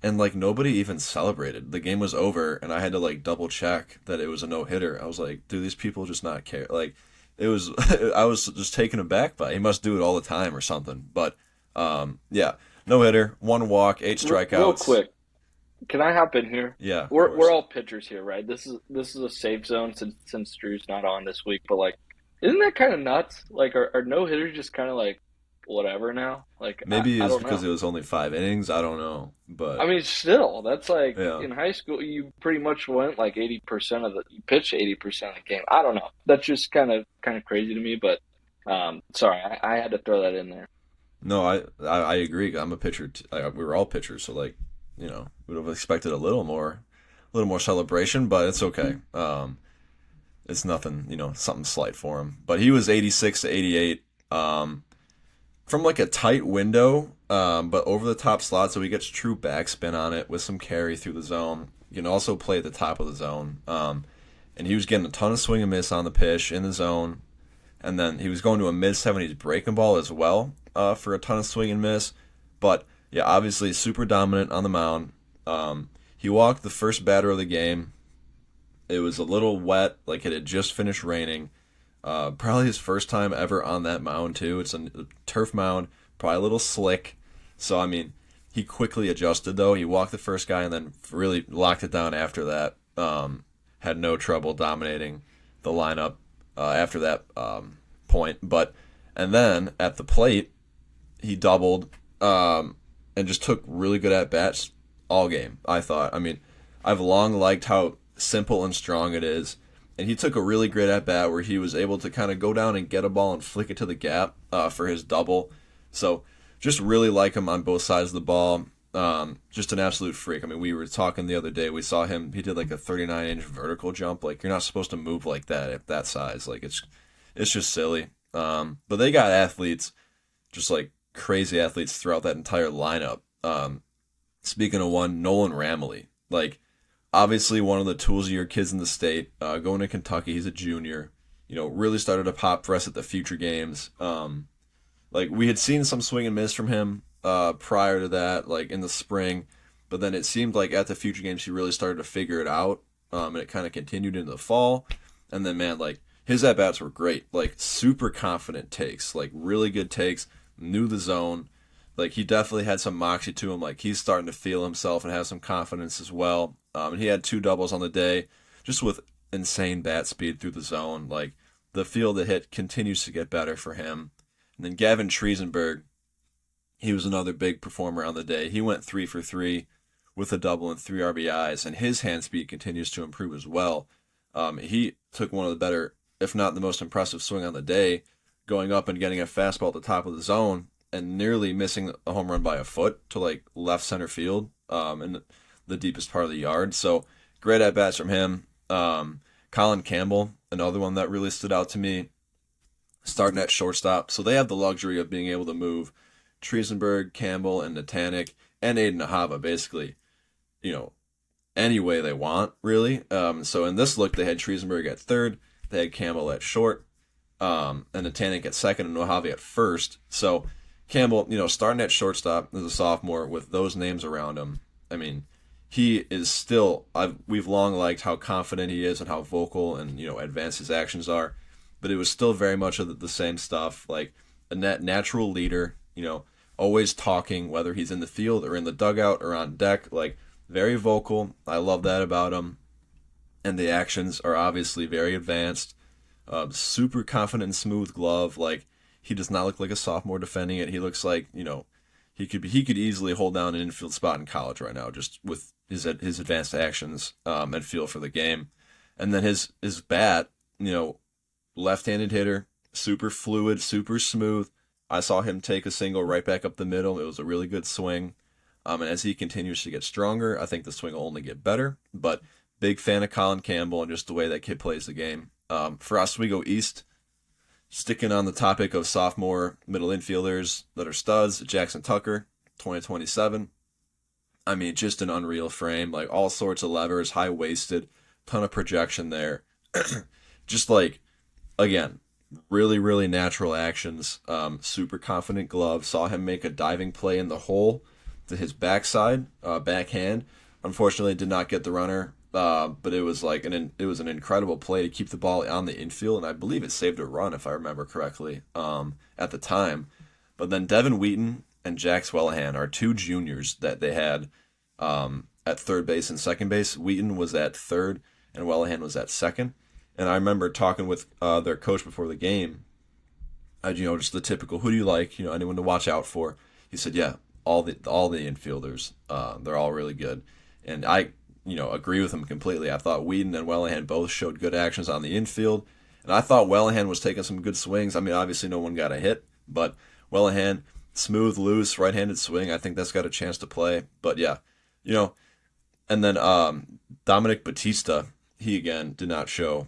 And like nobody even celebrated. The game was over, and I had to like double check that it was a no-hitter. I was like, do these people just not care? Like, it was, I was just taken aback by it. He must do it all the time or something. But yeah, no-hitter, 1 walk, 8 strikeouts. Real quick, Can I hop in here? Yeah, of We're course. all pitchers here, right? This is a safe zone since Drew's not on this week, but like, isn't that kind of nuts? Like, are no hitters just kind of like whatever now? Like, Maybe I it's don't because know. it was only 5 innings. I don't know, I but mean, still, that's like yeah. in high school, you pretty much went like 80% of you pitched 80% of the game. I don't know. That's just kind of crazy to me, but sorry, I had to throw that in there. No, I agree. I'm a pitcher. We were all pitchers, so like, would have expected a little more celebration, but it's okay. It's nothing, something slight for him. But he was 86 to 88, from like a tight window, but over the top slot, so he gets true backspin on it with some carry through the zone. You can also play at the top of the zone, and he was getting a ton of swing and miss on the pitch in the zone, and then he was going to a mid 70s breaking ball as well, for a ton of swing and miss. But yeah, obviously super dominant on the mound. He walked the first batter of the game. It was a little wet, like it had just finished raining. Probably his first time ever on that mound too. It's a turf mound, probably a little slick. So I mean, he quickly adjusted though. He walked the first guy and then really locked it down after that. Had no trouble dominating the lineup after that point. But and then at the plate, he doubled, and just took really good at bats all game. I thought. I mean, I've long liked how simple and strong it is, and he took a really great at bat where he was able to kind of go down and get a ball and flick it to the gap for his double. So just really like him on both sides of the ball. Just an absolute freak. I mean, we were talking the other day. We saw him. He did like a 39-inch vertical jump. Like you're not supposed to move like that at that size. Like it's just silly. But they got athletes, just like crazy athletes throughout that entire lineup. Speaking of one, Nolan Ramley, like obviously one of the toolsier kids in the state. Going to Kentucky, he's a junior. Really started to pop for us at the future games. Like we had seen some swing and miss from him prior to that, like in the spring, but then it seemed like at the future games he really started to figure it out, and it kind of continued into the fall. And then man, like his at bats were great, like super confident takes, like really good takes, knew the zone. Like he definitely had some moxie to him. Like he's starting to feel himself and have some confidence as well. And he had two doubles on the day, just with insane bat speed through the zone. Like the feel of the hit continues to get better for him. And then Gavin Triesenberg, he was another big performer on the day. He went 3 for 3 with a double and 3 RBIs, and his hand speed continues to improve as well. He took one of the better, if not the most impressive swing on the day, going up and getting a fastball at the top of the zone and nearly missing a home run by a foot to like left center field, in the deepest part of the yard. So great at bats from him. Colin Campbell, another one that really stood out to me, starting at shortstop. So they have the luxury of being able to move Triesenberg, Campbell, and Natanic, and Aiden Nahava basically, you know, any way they want, really. So in this look, they had Triesenberg at third, they had Campbell at short, and Natanic at second, and Nahava at first. So Campbell, starting at shortstop as a sophomore with those names around him, I mean, he is still. We've long liked how confident he is and how vocal and advanced his actions are, but it was still very much of the same stuff. Like a natural leader, always talking, whether he's in the field or in the dugout or on deck. Like very vocal. I love that about him, and the actions are obviously very advanced. Super confident and smooth glove. Like he does not look like a sophomore defending it. He looks like he could easily hold down an infield spot in college right now, just with his advanced actions, and feel for the game. And then his bat, left-handed hitter, super fluid, super smooth. I saw him take a single right back up the middle. It was a really good swing. And as he continues to get stronger, I think the swing will only get better. But big fan of Colin Campbell and just the way that kid plays the game. For us, we go east. Sticking on the topic of sophomore middle infielders that are studs, Jackson Tucker, 2027. I mean, just an unreal frame, like all sorts of levers, high waisted, ton of projection there. Just like, again, really, really natural actions. Super confident glove. Saw him make a diving play in the hole to his backside, backhand. Unfortunately, did not get the runner. But it was like it was an incredible play to keep the ball on the infield, and I believe it saved a run if I remember correctly, at the time. But then Devin Wheaton and Jack Swellahan are two juniors that they had, at third base and second base. Wheaton was at third, and Wellahan was at second. And I remember talking with their coach before the game. Just the typical, who do you like? Anyone to watch out for? He said, yeah, all the infielders, they're all really good. And I, agree with him completely. I thought Whedon and Wellahan both showed good actions on the infield. And I thought Wellahan was taking some good swings. I mean, obviously no one got a hit, but Wellahan, smooth, loose, right-handed swing. I think that's got a chance to play. But yeah, and then Dominic Batista, he again did not show,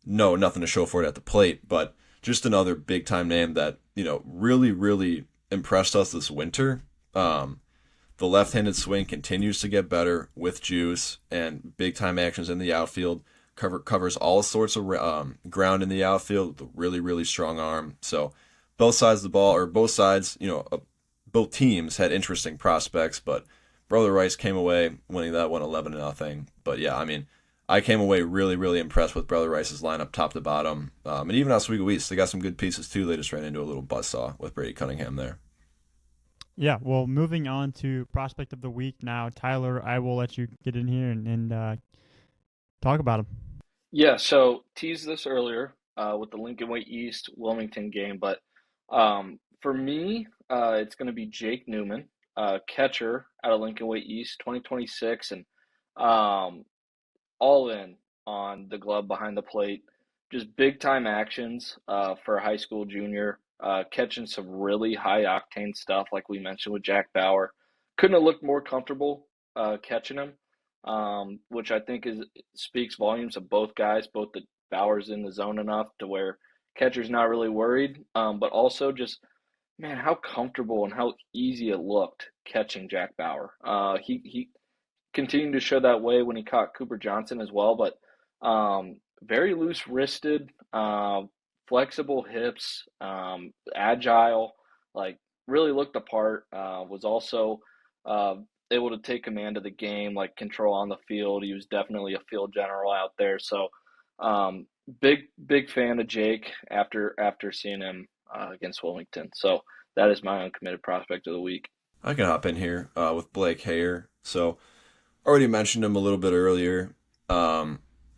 nothing to show for it at the plate, but just another big-time name that, really, really impressed us this winter. The left-handed swing continues to get better with juice and big-time actions in the outfield. Covers all sorts of ground in the outfield with a really, really strong arm. So both sides of the ball, or both sides, both teams had interesting prospects, but Brother Rice came away winning that one 11-0. But yeah, I mean, I came away really, really impressed with Brother Rice's lineup top to bottom. And even Oswego East, they got some good pieces too. They just ran into a little buzzsaw with Brady Cunningham there. Yeah, well, moving on to Prospect of the Week now. Tyler, I will let you get in here and talk about him. Yeah, so teased this earlier with the Lincoln Way East Wilmington game, but for me, it's going to be Jake Newman, catcher out of Lincoln Way East, 2026, and all in on the glove behind the plate. Just big time actions for a high school junior, catching some really high octane stuff, like we mentioned with Jack Bauer. Couldn't have looked more comfortable catching him, which I think speaks volumes of both guys. Both the Bauer's in the zone enough to where catcher's not really worried, but also just, man, how comfortable and how easy it looked catching Jack Bauer. He continued to show that way when he caught Cooper Johnson as well, but very loose wristed, flexible hips, agile, like really looked the part. Was also able to take command of the game, like control on the field. He was definitely a field general out there. So big fan of Jake after seeing him against Wilmington. So that is my uncommitted prospect of the week. I can hop in here with Blake Hayer. So already mentioned him a little bit earlier.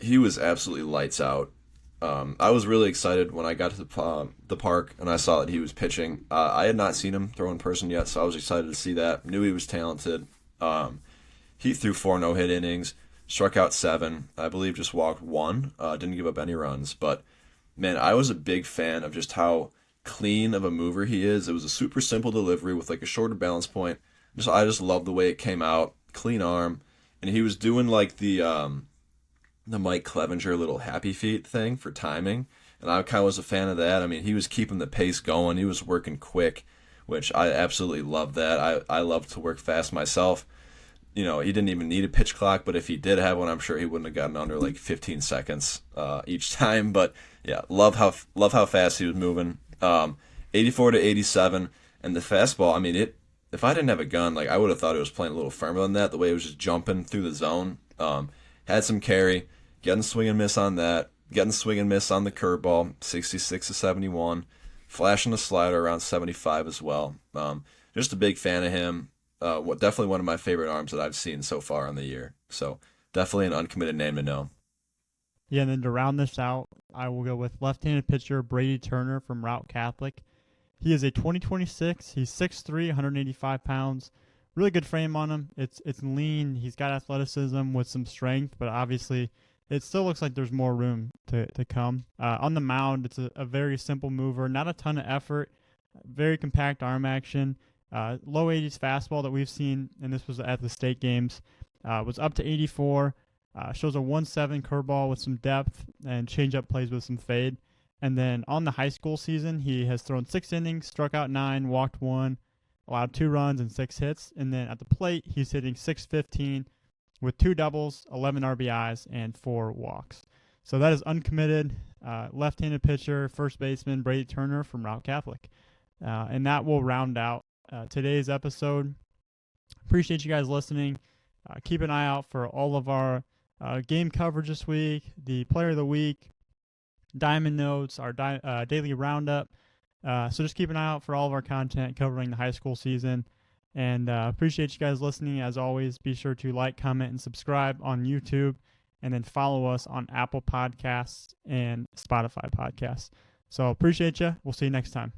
He was absolutely lights out. I was really excited when I got to the park and I saw that he was pitching. I had not seen him throw in person yet, so I was excited to see that. Knew he was talented. He threw 4 no-hit innings, struck out 7. I believe just walked 1. Didn't give up any runs. But, man, I was a big fan of just how clean of a mover he is. It was a super simple delivery with like a shorter balance point. I just loved the way it came out. Clean arm. And he was doing like the Mike Clevenger little happy feet thing for timing, and I kind of was a fan of that. I mean, he was keeping the pace going. He was working quick, which I absolutely love that. I love to work fast myself. He didn't even need a pitch clock, but if he did have one, I'm sure he wouldn't have gotten under like 15 seconds each time. But yeah, love how fast he was moving. 84 to 87, and the fastball. I mean, if I didn't have a gun, like I would have thought it was playing a little firmer than that. The way it was just jumping through the zone. Had some carry, getting swing and miss on that, getting swing and miss on the curveball, 66 to 71, flashing the slider around 75 as well. Just a big fan of him. Definitely one of my favorite arms that I've seen so far in the year. So definitely an uncommitted name to know. Yeah, and then to round this out, I will go with left-handed pitcher Brady Turner from Route Catholic. He is a 2026. He's 6'3", 185 pounds. Really good frame on him. It's lean. He's got athleticism with some strength, but obviously it still looks like there's more room to come. On the mound, it's a very simple mover, not a ton of effort, very compact arm action. Low 80s fastball that we've seen, and this was at the state games, was up to 84. Shows a 1-7 curveball with some depth and changeup plays with some fade. And then on the high school season, he has thrown 6 innings, struck out 9, walked 1, allowed 2 runs and 6 hits. And then at the plate, he's hitting .615 with 2 doubles, 11 RBIs, and 4 walks. So that is uncommitted left-handed pitcher, first baseman Brady Turner from Route Catholic. And that will round out today's episode. Appreciate you guys listening. Keep an eye out for all of our game coverage this week, the player of the week, diamond notes, our daily roundup. So just keep an eye out for all of our content covering the high school season. And appreciate you guys listening. As always, be sure to like, comment, and subscribe on YouTube, and then follow us on Apple Podcasts and Spotify Podcasts. So appreciate you. We'll see you next time.